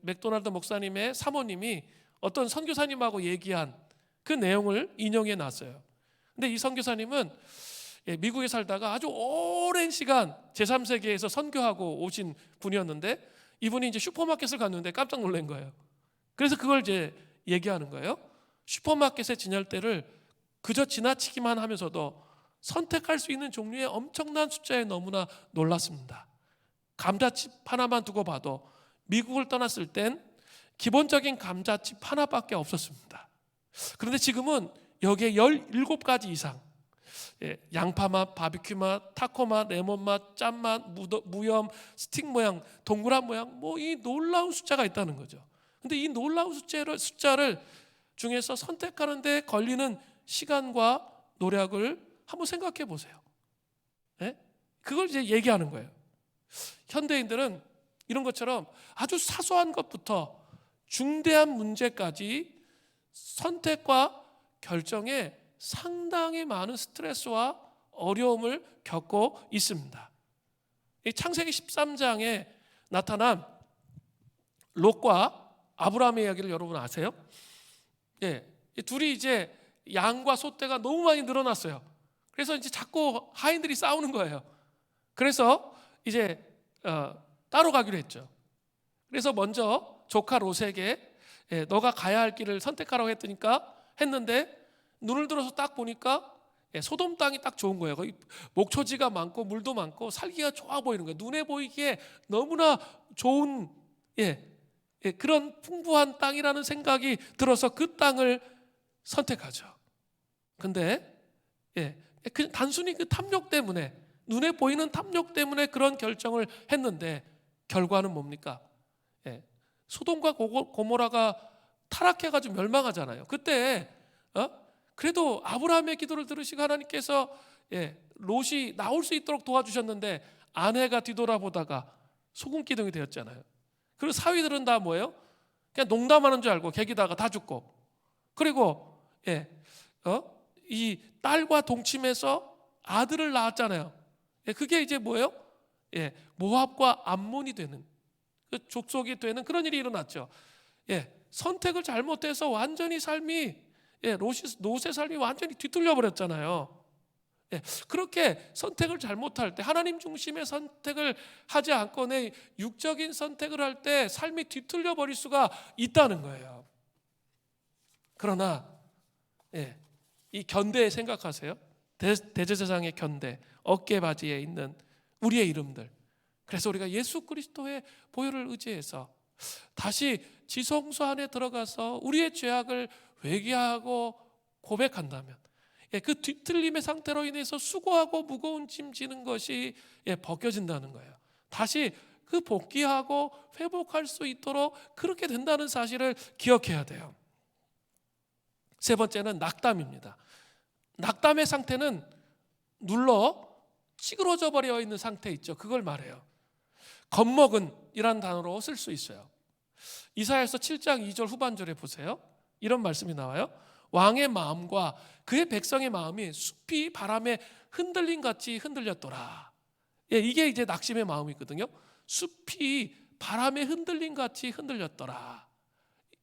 맥도날드 목사님의 사모님이 어떤 선교사님하고 얘기한 그 내용을 인용해 놨어요. 근데 이 선교사님은 미국에 살다가 아주 오랜 시간 제3세계에서 선교하고 오신 분이었는데 이분이 이제 슈퍼마켓을 갔는데 깜짝 놀란 거예요. 그래서 그걸 이제 얘기하는 거예요. 슈퍼마켓의 진열대를 그저 지나치기만 하면서도 선택할 수 있는 종류의 엄청난 숫자에 너무나 놀랐습니다. 감자칩 하나만 두고 봐도 미국을 떠났을 땐 기본적인 감자칩 하나밖에 없었습니다. 그런데 지금은 여기에 17가지 이상 양파맛, 바비큐맛, 타코맛, 레몬맛, 짠맛, 무염, 스틱 모양, 동그란 모양 이 놀라운 숫자가 있다는 거죠. 근데 이 놀라운 숫자를 중에서 선택하는데 걸리는 시간과 노력을 한번 생각해 보세요. 그걸 이제 얘기하는 거예요. 현대인들은 이런 것처럼 아주 사소한 것부터 중대한 문제까지 선택과 결정에 상당히 많은 스트레스와 어려움을 겪고 있습니다. 이 창세기 13장에 나타난 롯과 아브라함의 이야기를 여러분 아세요? 이 둘이 이제 양과 소떼가 너무 많이 늘어났어요. 그래서 이제 자꾸 하인들이 싸우는 거예요. 그래서 이제 따로 가기로 했죠. 그래서 먼저 조카 롯에게 너가 가야 할 길을 선택하라고 했는데 눈을 들어서 딱 보니까 소돔 땅이 딱 좋은 거예요. 거기 목초지가 많고 물도 많고 살기가 좋아 보이는 거예요. 눈에 보이기에 너무나 좋은 그런 풍부한 땅이라는 생각이 들어서 그 땅을 선택하죠. 근데 그냥 단순히 그 탐욕 때문에, 눈에 보이는 탐욕 때문에 그런 결정을 했는데 결과는 뭡니까? 소돔과 고모라가 타락해가지고 멸망하잖아요. 그때 그래도 아브라함의 기도를 들으시고 하나님께서 롯이 나올 수 있도록 도와주셨는데 아내가 뒤돌아보다가 소금 기둥이 되었잖아요. 그리고 사위들은 다 뭐예요? 그냥 농담하는 줄 알고 개기다가 다 죽고, 그리고 이 딸과 동침해서 아들을 낳았잖아요. 그게 이제 뭐예요? 모압과 암몬이 되는, 그 족속이 되는 그런 일이 일어났죠. 선택을 잘못해서 완전히 삶이, 롯의 삶이 완전히 뒤틀려 버렸잖아요. 그렇게 선택을 잘못할 때, 하나님 중심의 선택을 하지 않고 내 육적인 선택을 할 때 삶이 뒤틀려 버릴 수가 있다는 거예요. 그러나 이 견대 생각하세요. 대제사장의 견대, 어깨바지에 있는 우리의 이름들. 그래서 우리가 예수 그리스도의 보혈을 의지해서 다시 지성소 안에 들어가서 우리의 죄악을 회개하고 고백한다면, 그 뒤틀림의 상태로 인해서 수고하고 무거운 짐 지는 것이 벗겨진다는 거예요. 다시 그 복귀하고 회복할 수 있도록 그렇게 된다는 사실을 기억해야 돼요. 세 번째는 낙담입니다. 낙담의 상태는 눌러 찌그러져 버려 있는 상태 있죠. 그걸 말해요. 겁먹은 이란 단어로 쓸 수 있어요. 이사야서 7장 2절 후반절에 보세요. 이런 말씀이 나와요. 왕의 마음과 그의 백성의 마음이 숲이 바람에 흔들림 같이 흔들렸더라. 이게 이제 낙심의 마음이거든요. 숲이 바람에 흔들림 같이 흔들렸더라.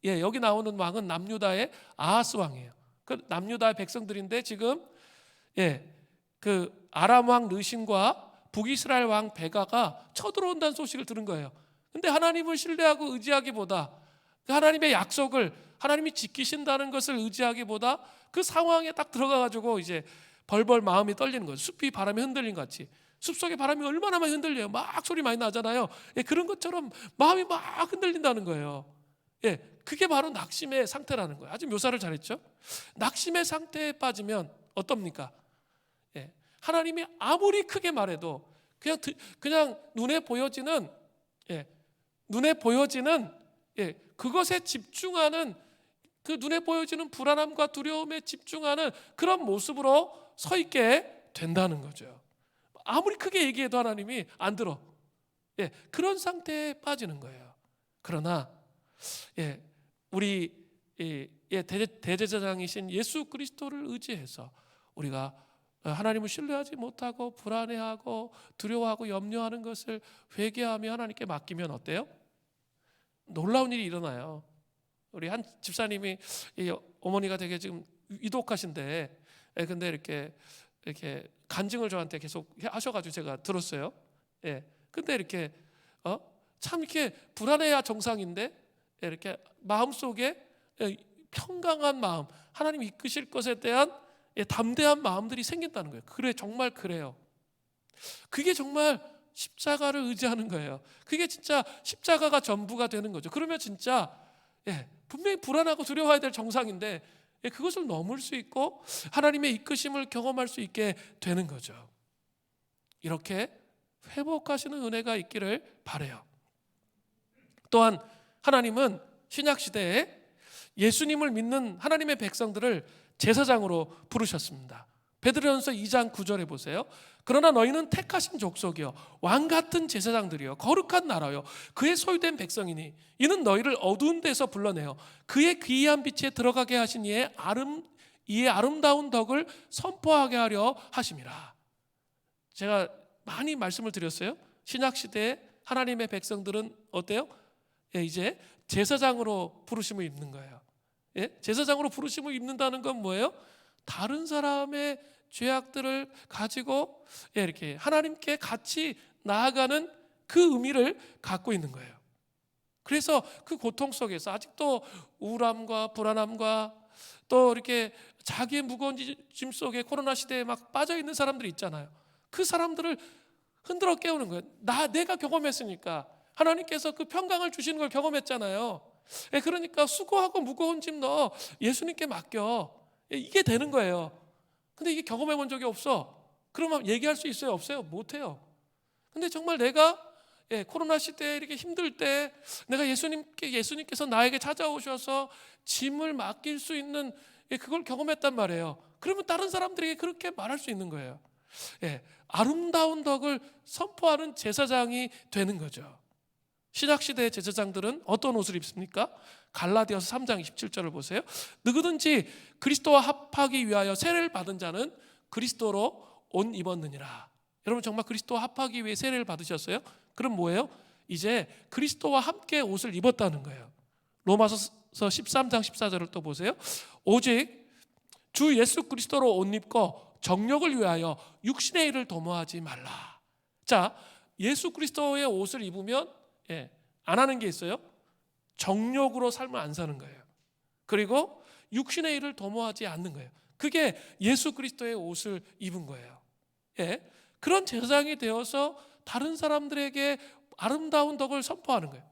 여기 나오는 왕은 남유다의 아하스 왕이에요. 그 남유다의 백성들인데 지금 그 아람 왕 르신과 북이스라엘 왕 베가가 쳐들어온다는 소식을 들은 거예요. 근데 하나님을 신뢰하고 의지하기보다, 하나님의 약속을 하나님이 지키신다는 것을 의지하기보다 그 상황에 딱 들어가가지고 이제 벌벌 마음이 떨리는 거죠. 숲이 바람에 흔들린 같이. 숲속에 바람이 얼마나 많이 흔들려요. 막 소리 많이 나잖아요. 그런 것처럼 마음이 막 흔들린다는 거예요. 그게 바로 낙심의 상태라는 거예요. 아주 묘사를 잘했죠. 낙심의 상태에 빠지면 어떻습니까? 하나님이 아무리 크게 말해도 그냥 눈에 보여지는 그것에 집중하는, 그 눈에 보여지는 불안함과 두려움에 집중하는 그런 모습으로 서 있게 된다는 거죠. 아무리 크게 얘기해도 하나님이 안 들어. 그런 상태에 빠지는 거예요. 그러나 우리 대제사장이신 예수 그리스도를 의지해서 우리가 하나님을 신뢰하지 못하고 불안해하고 두려워하고 염려하는 것을 회개하며 하나님께 맡기면 어때요? 놀라운 일이 일어나요. 우리 한 집사님이, 어머니가 되게 지금 위독하신데, 근데 이렇게 간증을 저한테 계속 하셔가지고 제가 들었어요. 근데 이렇게 참 이렇게 불안해야 정상인데, 이렇게 마음 속에 평강한 마음, 하나님 이끄실 것에 대한 담대한 마음들이 생긴다는 거예요. 그래, 정말 그래요. 그게 정말 십자가를 의지하는 거예요. 그게 진짜 십자가가 전부가 되는 거죠. 그러면 진짜 분명히 불안하고 두려워해야 될 정상인데 그것을 넘을 수 있고 하나님의 이끄심을 경험할 수 있게 되는 거죠. 이렇게 회복하시는 은혜가 있기를 바라요. 또한 하나님은 신약시대에 예수님을 믿는 하나님의 백성들을 제사장으로 부르셨습니다. 베드로전서 2장 9절에 보세요. 그러나 너희는 택하신 족속이요 왕같은 제사장들이요 거룩한 나라요 그의 소유된 백성이니 이는 너희를 어두운 데서 불러내어 그의 귀한 빛에 들어가게 하신 이의 아름다운 덕을 선포하게 하려 하심이라. 제가 많이 말씀을 드렸어요. 신약시대에 하나님의 백성들은 어때요? 이제 제사장으로 부르심을 입는 거예요. 제사장으로 부르심을 입는다는 건 뭐예요? 다른 사람의 죄악들을 가지고 이렇게 하나님께 같이 나아가는 그 의미를 갖고 있는 거예요. 그래서 그 고통 속에서 아직도 우울함과 불안함과 또 이렇게 자기의 무거운 짐 속에 코로나 시대에 막 빠져 있는 사람들이 있잖아요. 그 사람들을 흔들어 깨우는 거예요. 내가 경험했으니까 하나님께서 그 평강을 주시는 걸 경험했잖아요. 그러니까 수고하고 무거운 짐 너 예수님께 맡겨. 이게 되는 거예요. 근데 이게 경험해 본 적이 없어. 그러면 얘기할 수 있어요? 없어요? 못해요. 근데 정말 내가 코로나 시대에 이렇게 힘들 때 내가 예수님께서 나에게 찾아오셔서 짐을 맡길 수 있는 그걸 경험했단 말이에요. 그러면 다른 사람들에게 그렇게 말할 수 있는 거예요. 아름다운 덕을 선포하는 제사장이 되는 거죠. 신약시대의 제사장들은 어떤 옷을 입습니까? 갈라디아서 3장 27절을 보세요. 누구든지 그리스도와 합하기 위하여 세례를 받은 자는 그리스도로 옷 입었느니라. 여러분 정말 그리스도와 합하기 위해 세례를 받으셨어요? 그럼 뭐예요? 이제 그리스도와 함께 옷을 입었다는 거예요. 로마서 13장 14절을 또 보세요. 오직 주 예수 그리스도로 옷 입고 정욕을 위하여 육신의 일을 도모하지 말라. 자, 예수 그리스도의 옷을 입으면 안 하는 게 있어요. 정욕으로 삶을 안 사는 거예요. 그리고 육신의 일을 도모하지 않는 거예요. 그게 예수 그리스도의 옷을 입은 거예요. 그런 제사장이 되어서 다른 사람들에게 아름다운 덕을 선포하는 거예요.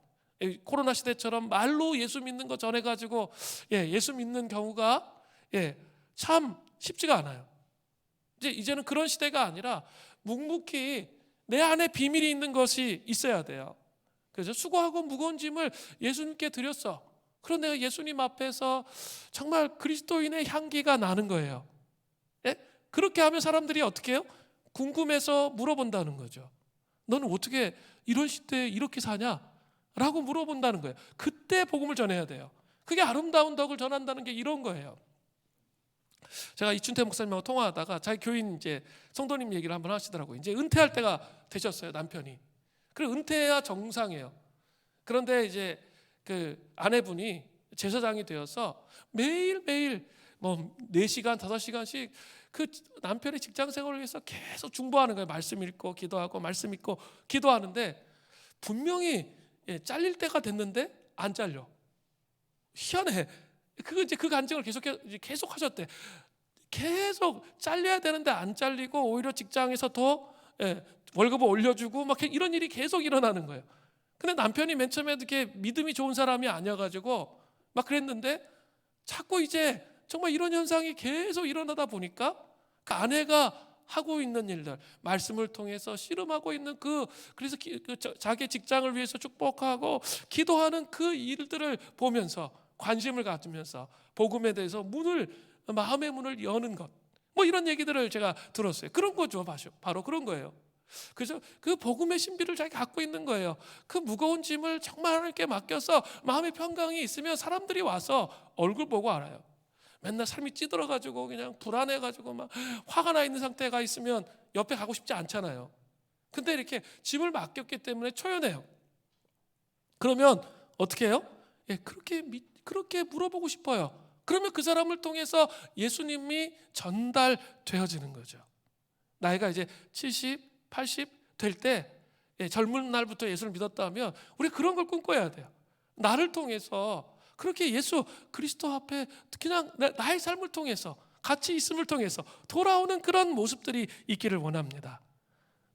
코로나 시대처럼 말로 예수 믿는 거 전해가지고 예수 믿는 경우가 참 쉽지가 않아요. 이제는 그런 시대가 아니라 묵묵히 내 안에 비밀이 있는 것이 있어야 돼요. 그래서 수고하고 무거운 짐을 예수님께 드렸어. 그럼 내가 예수님 앞에서 정말 그리스도인의 향기가 나는 거예요. 그렇게 하면 사람들이 어떻게 해요? 궁금해서 물어본다는 거죠. 너는 어떻게 이런 시대에 이렇게 사냐? 라고 물어본다는 거예요. 그때 복음을 전해야 돼요. 그게 아름다운 덕을 전한다는 게 이런 거예요. 제가 이춘태 목사님하고 통화하다가 자기 교인 성도님 얘기를 한번 하시더라고요. 이제 은퇴할 때가 되셨어요, 남편이. 그리고 은퇴해야 정상이에요. 그런데 그 아내분이 제사장이 되어서 매일매일 4시간, 5시간씩 그 남편의 직장 생활을 위해서 계속 중보하는 거예요. 말씀 읽고 기도하고 말씀 읽고 기도하는데 분명히 잘릴 때가 됐는데 안 잘려. 희한해. 그 간증을 계속 하셨대. 계속 잘려야 되는데 안 잘리고 오히려 직장에서 더 월급을 올려주고 막 이런 일이 계속 일어나는 거예요. 근데 남편이 맨 처음에 이렇게 믿음이 좋은 사람이 아니어가지고 막 그랬는데 자꾸 이제 정말 이런 현상이 계속 일어나다 보니까 그 아내가 하고 있는 일들, 말씀을 통해서 씨름하고 있는 그래서 자기 직장을 위해서 축복하고 기도하는 그 일들을 보면서 관심을 가지면서 복음에 대해서 마음의 문을 여는 것, 이런 얘기들을 제가 들었어요. 그런 거죠, 바로 그런 거예요. 그래서 그 복음의 신비를 자기가 갖고 있는 거예요. 그 무거운 짐을 정말 하나님께 맡겨서 마음의 평강이 있으면 사람들이 와서 얼굴 보고 알아요. 맨날 삶이 찌들어가지고 그냥 불안해가지고 막 화가 나 있는 상태가 있으면 옆에 가고 싶지 않잖아요. 근데 이렇게 짐을 맡겼기 때문에 초연해요. 그러면 어떻게 해요? 그렇게 물어보고 싶어요. 그러면 그 사람을 통해서 예수님이 전달되어지는 거죠. 나이가 이제 70, 80 될 때 젊은 날부터 예수를 믿었다면 우리 그런 걸 꿈꿔야 돼요. 나를 통해서 그렇게 예수 그리스도 앞에 그냥 나의 삶을 통해서 같이 있음을 통해서 돌아오는 그런 모습들이 있기를 원합니다.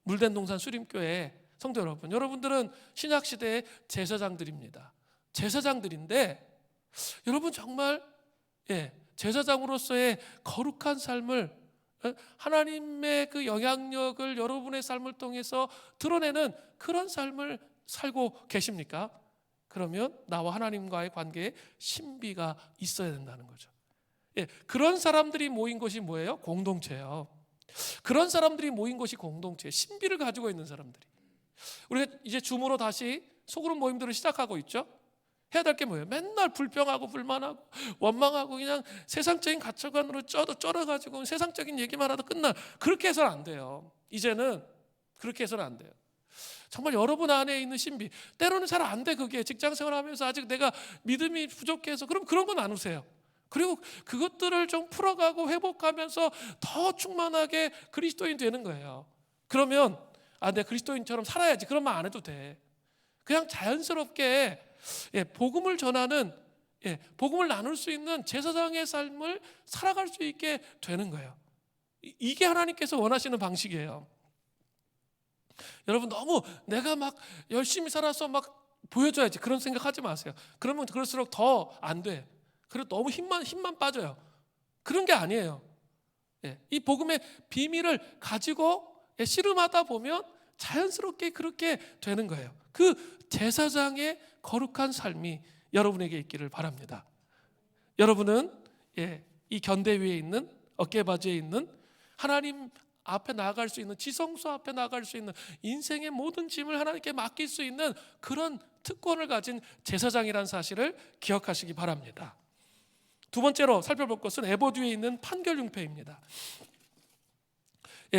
물된 동산 수림교회 성도 여러분, 여러분들은 신약시대의 제사장들입니다. 제사장들인데 여러분 정말 제사장으로서의 거룩한 삶을 하나님의 그 영향력을 여러분의 삶을 통해서 드러내는 그런 삶을 살고 계십니까? 그러면 나와 하나님과의 관계에 신비가 있어야 된다는 거죠. 그런 사람들이 모인 것이 뭐예요? 공동체예요. 그런 사람들이 모인 것이 공동체, 신비를 가지고 있는 사람들이. 우리가 이제 줌으로 다시 소그룹 모임들을 시작하고 있죠. 해야 될 게 뭐예요? 맨날 불평하고 불만하고 원망하고 그냥 세상적인 가치관으로 쩔어가지고 세상적인 얘기만 하다 끝나. 그렇게 해서는 안 돼요. 이제는 그렇게 해서는 안 돼요. 정말 여러분 안에 있는 신비, 때로는 잘 안 돼. 그게 직장생활 하면서 아직 내가 믿음이 부족해서 그럼 그런 거 나누세요. 그리고 그것들을 좀 풀어가고 회복하면서 더 충만하게 그리스도인 되는 거예요. 그러면 내가 그리스도인처럼 살아야지, 그런 말 안 해도 돼. 그냥 자연스럽게 복음을 전하는, 복음을 나눌 수 있는 제사장의 삶을 살아갈 수 있게 되는 거예요. 이게 하나님께서 원하시는 방식이에요. 여러분 너무 내가 막 열심히 살아서 막 보여줘야지 그런 생각하지 마세요. 그러면 그럴수록 더 안 돼. 그리고 너무 힘만 빠져요. 그런 게 아니에요. 이 복음의 비밀을 가지고 씨름하다 보면 자연스럽게 그렇게 되는 거예요. 그 제사장의 거룩한 삶이 여러분에게 있기를 바랍니다. 여러분은 이 견대 위에 있는, 어깨바지에 있는 하나님 앞에 나아갈 수 있는, 지성소 앞에 나아갈 수 있는, 인생의 모든 짐을 하나님께 맡길 수 있는 그런 특권을 가진 제사장이라는 사실을 기억하시기 바랍니다. 두 번째로 살펴볼 것은 에봇 위에 있는 판결흉패입니다.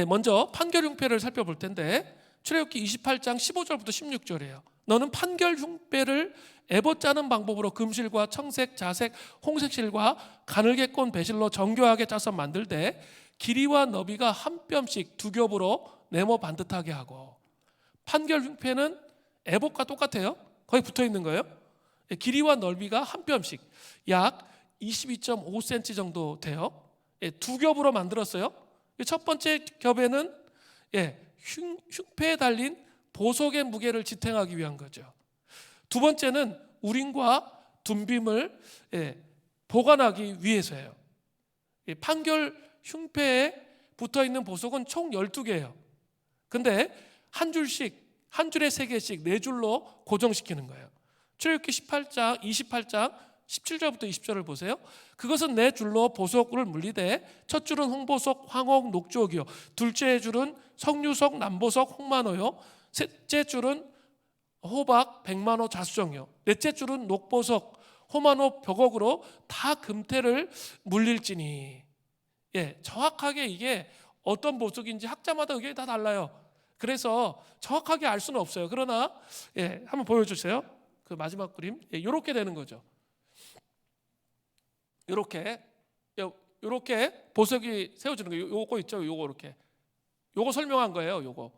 먼저 판결흉패를 살펴볼 텐데 출애굽기 28장 15절부터 16절이에요. 너는 판결흉패를 에봇 짜는 방법으로 금실과 청색, 자색, 홍색실과 가늘게 꼰 배실로 정교하게 짜서 만들되 길이와 너비가 한 뼘씩 두 겹으로 네모 반듯하게 하고, 판결흉패는 에봇과 똑같아요. 거의 붙어 있는 거예요. 길이와 넓이가 한 뼘씩, 약 22.5cm 정도 돼요. 두 겹으로 만들었어요. 첫 번째 겹에는 흉패에 달린 보석의 무게를 지탱하기 위한 거죠. 두 번째는 우림과 둠빔을 보관하기 위해서예요. 판결 흉패에 붙어있는 보석은 총 12개예요. 근데 한 줄씩, 한 줄에 3개씩 4줄로 고정시키는 거예요. 출애굽기 28장 17절부터 20절을 보세요. 그것은 4줄로 보석을 물리되 첫 줄은 홍보석, 황옥, 녹주옥이요, 둘째 줄은 석류석, 남보석, 홍만호요, 셋째 줄은 호박, 백만호, 자수정이요, 넷째 줄은 녹보석, 호만호, 벽옥으로 다 금태를 물릴지니. 정확하게 이게 어떤 보석인지 학자마다 의견이 다 달라요. 그래서 정확하게 알 수는 없어요. 그러나 한번 보여주세요. 그 마지막 그림, 이렇게 되는 거죠. 이렇게 보석이 세워지는 거예요. 요거 있죠. 요거 이렇게. 요거 설명한 거예요. 요거.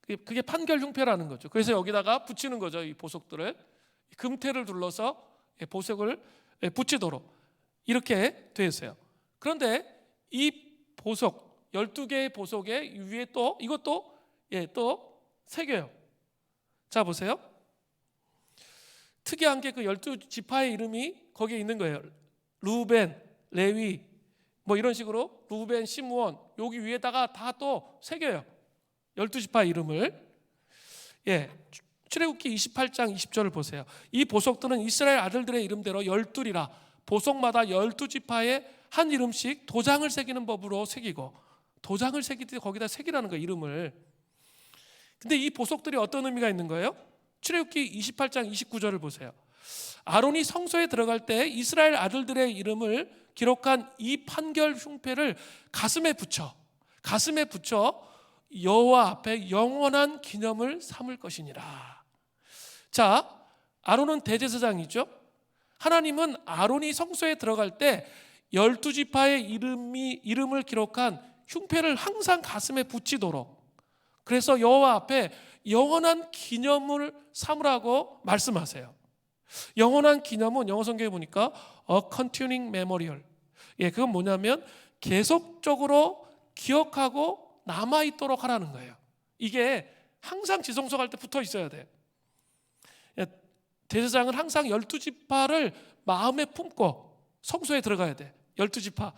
그게 판결흉패라는 거죠. 그래서 여기다가 붙이는 거죠. 이 보석들을 금태를 둘러서 보석을 붙이도록 이렇게 되어 있어요. 그런데 이 보석 12개의 보석에 위에 또 이것도 또 새겨요. 자 보세요. 특이한 게 그 12지파의 이름이 거기에 있는 거예요. 루벤, 레위 뭐 이런 식으로 루벤, 시므온 여기 위에다가 다 또 새겨요. 12지파 이름을. 출애굽기 28장 20절을 보세요. 이 보석들은 이스라엘 아들들의 이름대로 12이라 보석마다 12지파의 한 이름씩 도장을 새기는 법으로 새기고, 도장을 새길 때 거기다 새기라는 거예요, 이름을. 근데 이 보석들이 어떤 의미가 있는 거예요? 출애굽기 28장 29절을 보세요. 아론이 성소에 들어갈 때 이스라엘 아들들의 이름을 기록한 이 판결 흉패를 가슴에 붙여 여호와 앞에 영원한 기념을 삼을 것이니라. 자, 아론은 대제사장이죠. 하나님은 아론이 성소에 들어갈 때 12지파의 이름을 기록한 흉패를 항상 가슴에 붙이도록, 그래서 여호와 앞에 영원한 기념을 삼으라고 말씀하세요. 영원한 기념은 영어 성경에 보니까 a continuing memorial. 그건 뭐냐면 계속적으로 기억하고 남아있도록 하라는 거예요. 이게 항상 지성소 갈 때 붙어 있어야 돼. 대제사장은 항상 12지파를 마음에 품고 성소에 들어가야 돼. 12지파,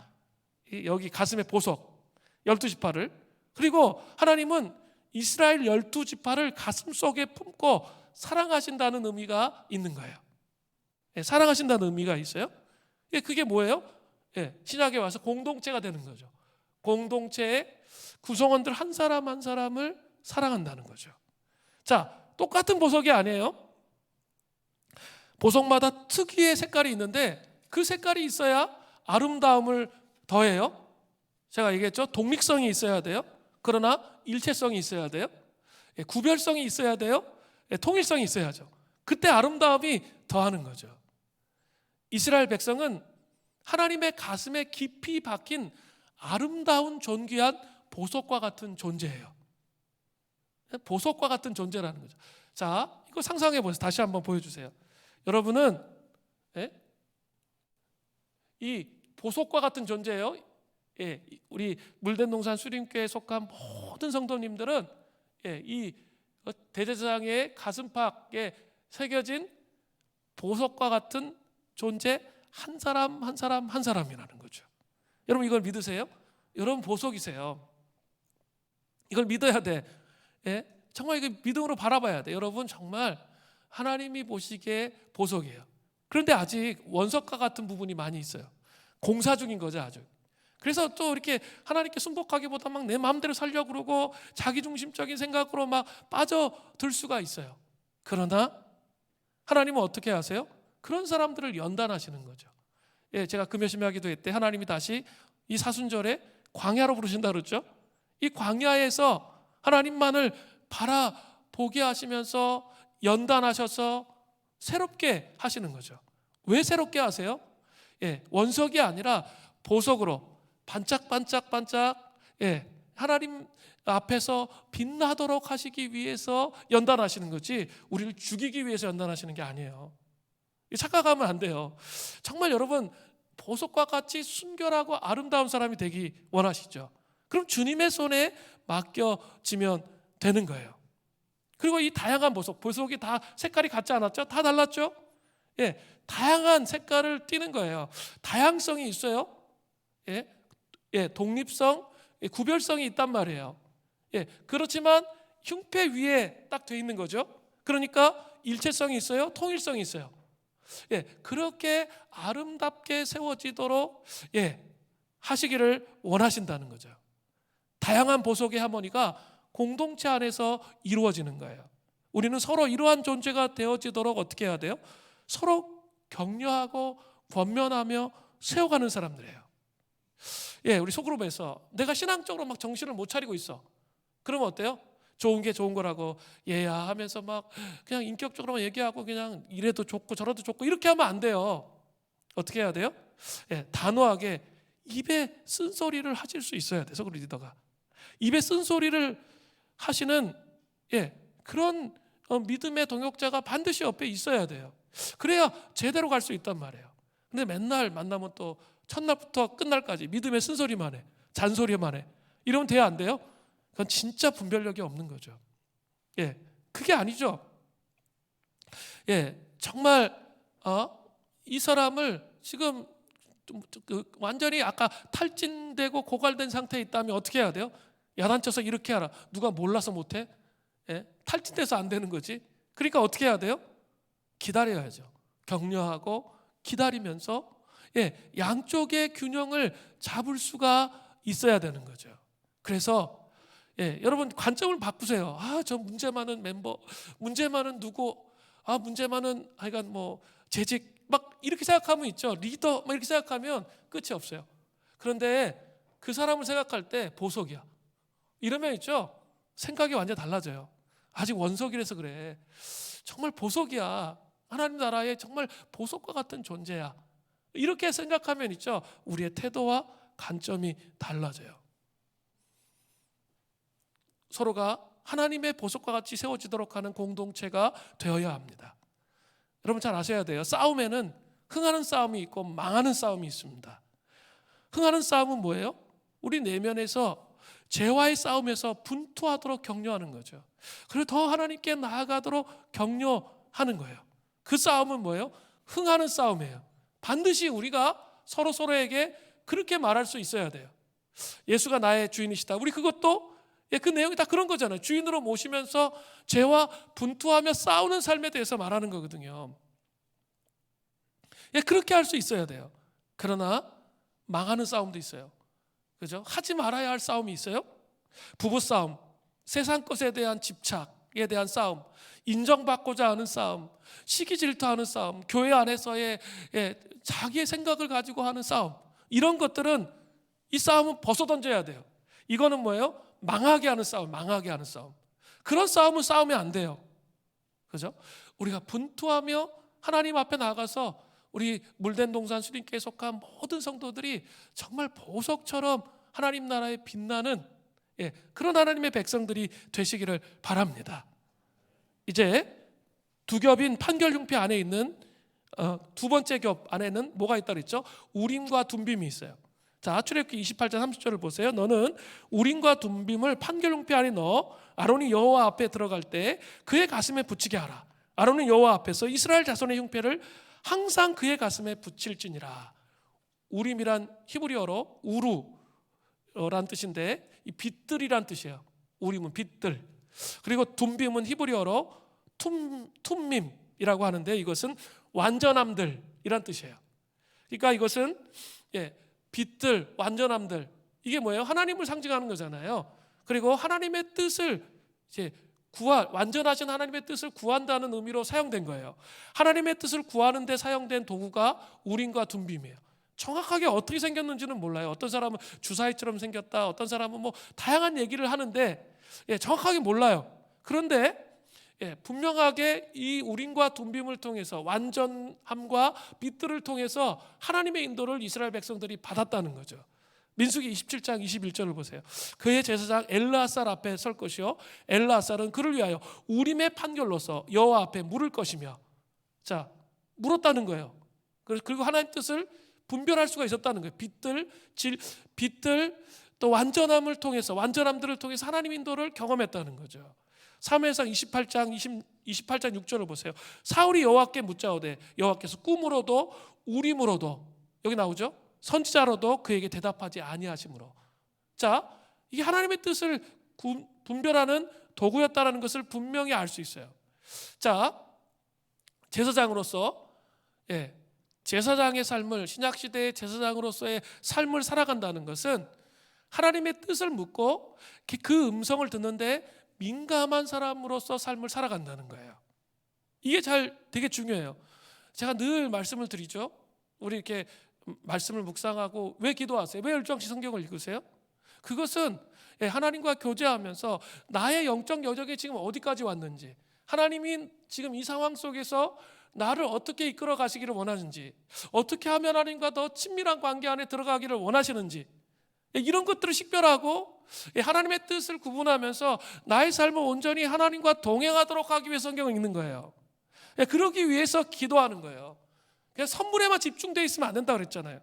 여기 가슴에 보석 12지파를. 그리고 하나님은 이스라엘 12지파를 가슴 속에 품고 사랑하신다는 의미가 있는 거예요. 사랑하신다는 의미가 있어요. 그게 뭐예요? 신약에 와서 공동체가 되는 거죠. 공동체의 구성원들 한 사람 한 사람을 사랑한다는 거죠. 자, 똑같은 보석이 아니에요. 보석마다 특유의 색깔이 있는데 그 색깔이 있어야 아름다움을 더해요. 제가 얘기했죠. 독립성이 있어야 돼요. 그러나 일체성이 있어야 돼요. 구별성이 있어야 돼요. 통일성이 있어야죠. 그때 아름다움이 더하는 거죠. 이스라엘 백성은 하나님의 가슴에 깊이 박힌 아름다운 존귀한 보석과 같은 존재예요. 보석과 같은 존재라는 거죠. 자, 이거 상상해 보세요. 다시 한번 보여주세요. 여러분은 이 보석과 같은 존재예요. 우리 물된동산 수림교회에 속한 모든 성도님들은 이 대제사장의 가슴팍에 새겨진 보석과 같은 존재 한 사람 한 사람이라는 거죠. 여러분 이걸 믿으세요? 여러분 보석이세요. 이걸 믿어야 돼. 예? 정말 이거 믿음으로 바라봐야 돼. 여러분 정말 하나님이 보시기에 보석이에요. 그런데 아직 원석과 같은 부분이 많이 있어요. 공사 중인 거죠, 아주. 그래서 또 이렇게 하나님께 순복하기보다 막 내 마음대로 살려고 그러고 자기중심적인 생각으로 막 빠져들 수가 있어요. 그러나 하나님은 어떻게 하세요? 그런 사람들을 연단하시는 거죠. 예, 제가 금요심야 기도회 때 하나님이 다시 이 사순절에 광야로 부르신다 그랬죠. 이 광야에서 하나님만을 바라보게 하시면서 연단하셔서 새롭게 하시는 거죠. 왜 새롭게 하세요? 예, 원석이 아니라 보석으로 반짝반짝반짝, 예, 하나님 앞에서 빛나도록 하시기 위해서 연단하시는 거지 우리를 죽이기 위해서 연단하시는 게 아니에요. 착각하면 안 돼요. 정말 여러분 보석과 같이 순결하고 아름다운 사람이 되기 원하시죠? 그럼 주님의 손에 맡겨지면 되는 거예요. 그리고 이 다양한 보석이 다 색깔이 같지 않았죠? 다 달랐죠? 예, 다양한 색깔을 띠는 거예요. 다양성이 있어요. 예, 예, 독립성, 예, 구별성이 있단 말이에요. 예, 그렇지만 흉패 위에 딱 돼 있는 거죠. 그러니까 일체성이 있어요, 통일성이 있어요. 예, 그렇게 아름답게 세워지도록 예, 하시기를 원하신다는 거죠. 다양한 보석의 하모니가 공동체 안에서 이루어지는 거예요. 우리는 서로 이러한 존재가 되어지도록 어떻게 해야 돼요? 서로 격려하고 권면하며 세워가는 사람들이에요. 예, 우리 소그룹에서 내가 신앙적으로 막 정신을 못 차리고 있어. 그러면 어때요? 좋은 게 좋은 거라고 얘야 하면서 막 그냥 인격적으로만 얘기하고 그냥 이래도 좋고 저래도 좋고 이렇게 하면 안 돼요. 어떻게 해야 돼요? 예, 단호하게 입에 쓴소리를 하실 수 있어야 돼요. 소그룹 리더가 입에 쓴소리를 하시는 예, 그런 믿음의 동역자가 반드시 옆에 있어야 돼요. 그래야 제대로 갈 수 있단 말이에요. 근데 맨날 만나면 또 첫날부터 끝날까지 믿음의 쓴소리만 해, 잔소리만 해. 이러면 돼야 안 돼요? 그건 진짜 분별력이 없는 거죠. 예, 그게 아니죠. 예, 정말 이 사람을 지금 완전히 아까 탈진되고 고갈된 상태에 있다면 어떻게 해야 돼요? 야단쳐서 이렇게 하라. 누가 몰라서 못해? 예, 탈진돼서 안 되는 거지. 그러니까 어떻게 해야 돼요? 기다려야죠. 격려하고 기다리면서 예, 양쪽의 균형을 잡을 수가 있어야 되는 거죠. 그래서 예, 여러분 관점을 바꾸세요. 저 문제 많은 멤버, 문제 많은 누구, 문제 많은 하여간 뭐 재직 막 이렇게 생각하면 있죠. 리더 막 이렇게 생각하면 끝이 없어요. 그런데 그 사람을 생각할 때 보석이야. 이러면 있죠. 생각이 완전 달라져요. 아직 원석이라서 그래. 정말 보석이야. 하나님 나라에 정말 보석과 같은 존재야. 이렇게 생각하면 있죠. 우리의 태도와 관점이 달라져요. 서로가 하나님의 보석과 같이 세워지도록 하는 공동체가 되어야 합니다. 여러분 잘 아셔야 돼요. 싸움에는 흥하는 싸움이 있고 망하는 싸움이 있습니다. 흥하는 싸움은 뭐예요? 우리 내면에서 죄와의 싸움에서 분투하도록 격려하는 거죠. 그리고 더 하나님께 나아가도록 격려하는 거예요. 그 싸움은 뭐예요? 흥하는 싸움이에요. 반드시 우리가 서로에게 그렇게 말할 수 있어야 돼요. 예수가 나의 주인이시다. 우리 그것도 그 내용이 다 그런 거잖아요. 주인으로 모시면서 죄와 분투하며 싸우는 삶에 대해서 말하는 거거든요. 그렇게 할 수 있어야 돼요. 그러나 망하는 싸움도 있어요. 그죠? 하지 말아야 할 싸움이 있어요. 부부 싸움, 세상 것에 대한 집착에 대한 싸움, 인정받고자 하는 싸움, 시기 질투하는 싸움, 교회 안에서의 자기의 생각을 가지고 하는 싸움, 이런 것들은 이 싸움은 벗어던져야 돼요. 이거는 뭐예요? 망하게 하는 싸움, 망하게 하는 싸움. 그런 싸움은 싸우면 안 돼요. 그죠? 우리가 분투하며 하나님 앞에 나가서 우리 물된 동산 수림교에 속한 모든 성도들이 정말 보석처럼 하나님 나라에 빛나는 그런 하나님의 백성들이 되시기를 바랍니다. 이제 두 겹인 판결 흉패 안에 있는 두 번째 겹 안에는 뭐가 있다 그랬죠? 우림과 둠빔이 있어요. 자, 출애굽기 28장 30절을 보세요. 너는 우림과 둠빔을 판결 흉패 안에 넣어 아론이 여호와 앞에 들어갈 때 그의 가슴에 붙이게 하라. 아론은 여호와 앞에서 이스라엘 자손의 흉패를 항상 그의 가슴에 붙일지니라. 우림이란 히브리어로 우루란 뜻인데 이 빛들이란 뜻이에요. 우림은 빛들. 그리고 둠빔은 히브리어로 툼밈이라고 하는데 이것은 완전함들이란 뜻이에요. 그러니까 이것은 빛들, 완전함들, 이게 뭐예요? 하나님을 상징하는 거잖아요. 그리고 하나님의 뜻을 이제 완전하신 하나님의 뜻을 구한다는 의미로 사용된 거예요. 하나님의 뜻을 구하는 데 사용된 도구가 우림과 둠빔이에요. 정확하게 어떻게 생겼는지는 몰라요. 어떤 사람은 주사위처럼 생겼다, 어떤 사람은 뭐 다양한 얘기를 하는데 정확하게 몰라요. 그런데 분명하게 이 우림과 둠빔을 통해서, 완전함과 빛들을 통해서 하나님의 인도를 이스라엘 백성들이 받았다는 거죠. 민수기 27장 21절을 보세요. 그의 제사장 엘르아살 앞에 설 것이요 엘르아살은 그를 위하여 우림의 판결로서 여호와 앞에 물을 것이며, 자, 물었다는 거예요. 그리고 하나님 뜻을 분별할 수가 있었다는 거예요. 빛들 또 완전함을 통해서, 완전함들을 통해서 하나님 인도를 경험했다는 거죠. 사무엘상 28장 6절을 보세요. 사울이 여호와께 묻자오되 여호와께서 꿈으로도 우림으로도, 여기 나오죠? 선지자로도 그에게 대답하지 아니하심으로. 자, 이게 하나님의 뜻을 분별하는 도구였다는 것을 분명히 알 수 있어요. 자, 제사장으로서 제사장의 삶을, 신약시대의 제사장으로서의 삶을 살아간다는 것은 하나님의 뜻을 묻고 그 음성을 듣는데 민감한 사람으로서 삶을 살아간다는 거예요. 이게 되게 중요해요. 제가 늘 말씀을 드리죠. 우리 이렇게 말씀을 묵상하고 왜 기도하세요? 왜 12장씩 성경을 읽으세요? 그것은 하나님과 교제하면서 나의 영적 여정이 지금 어디까지 왔는지, 하나님이 지금 이 상황 속에서 나를 어떻게 이끌어 가시기를 원하는지, 어떻게 하면 하나님과 더 친밀한 관계 안에 들어가기를 원하시는지, 이런 것들을 식별하고 하나님의 뜻을 구분하면서 나의 삶을 온전히 하나님과 동행하도록 하기 위해 성경을 읽는 거예요. 그러기 위해서 기도하는 거예요. 그냥 선물에만 집중되어 있으면 안 된다고 그랬잖아요.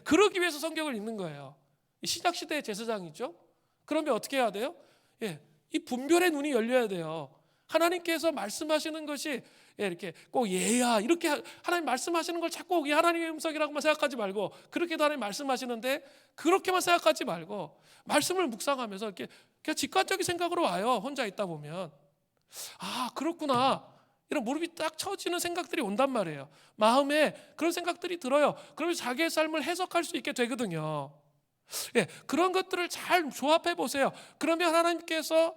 그러기 위해서 성경을 읽는 거예요. 신약시대의 제사장이죠. 그러면 어떻게 해야 돼요? 이 분별의 눈이 열려야 돼요. 하나님께서 말씀하시는 것이 이렇게 꼭 얘야 이렇게 하나님 말씀하시는 걸 자꾸 하나님의 음성이라고만 생각하지 말고, 그렇게도 하나님 말씀하시는데 그렇게만 생각하지 말고 말씀을 묵상하면서 이렇게 그냥 직관적인 생각으로 와요. 혼자 있다 보면 그렇구나, 이런 무릎이 딱 쳐지는 생각들이 온단 말이에요. 마음에 그런 생각들이 들어요. 그러면 자기의 삶을 해석할 수 있게 되거든요. 그런 것들을 잘 조합해 보세요. 그러면 하나님께서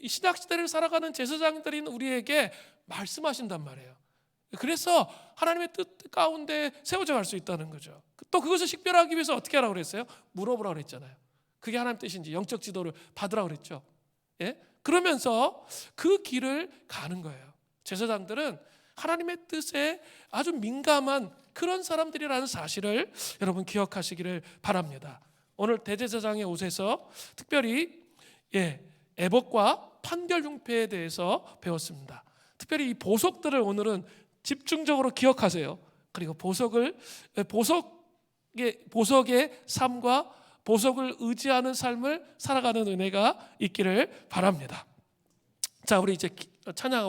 신약시대를 살아가는 제사장들인 우리에게 말씀하신단 말이에요. 그래서 하나님의 뜻 가운데 세워져 갈 수 있다는 거죠. 또 그것을 식별하기 위해서 어떻게 하라고 그랬어요? 물어보라고 그랬잖아요. 그게 하나님 뜻인지 영적 지도를 받으라고 그랬죠. 그러면서 그 길을 가는 거예요. 제사장들은 하나님의 뜻에 아주 민감한 그런 사람들이라는 사실을 여러분 기억하시기를 바랍니다. 오늘 대제사장의 옷에서 특별히 애복과 판결 흉패에 대해서 배웠습니다. 특별히 이 보석들을 오늘은 집중적으로 기억하세요. 그리고 보석의 삶과 보석을 의지하는 삶을 살아가는 은혜가 있기를 바랍니다. 자, 우리 이제 찬양하고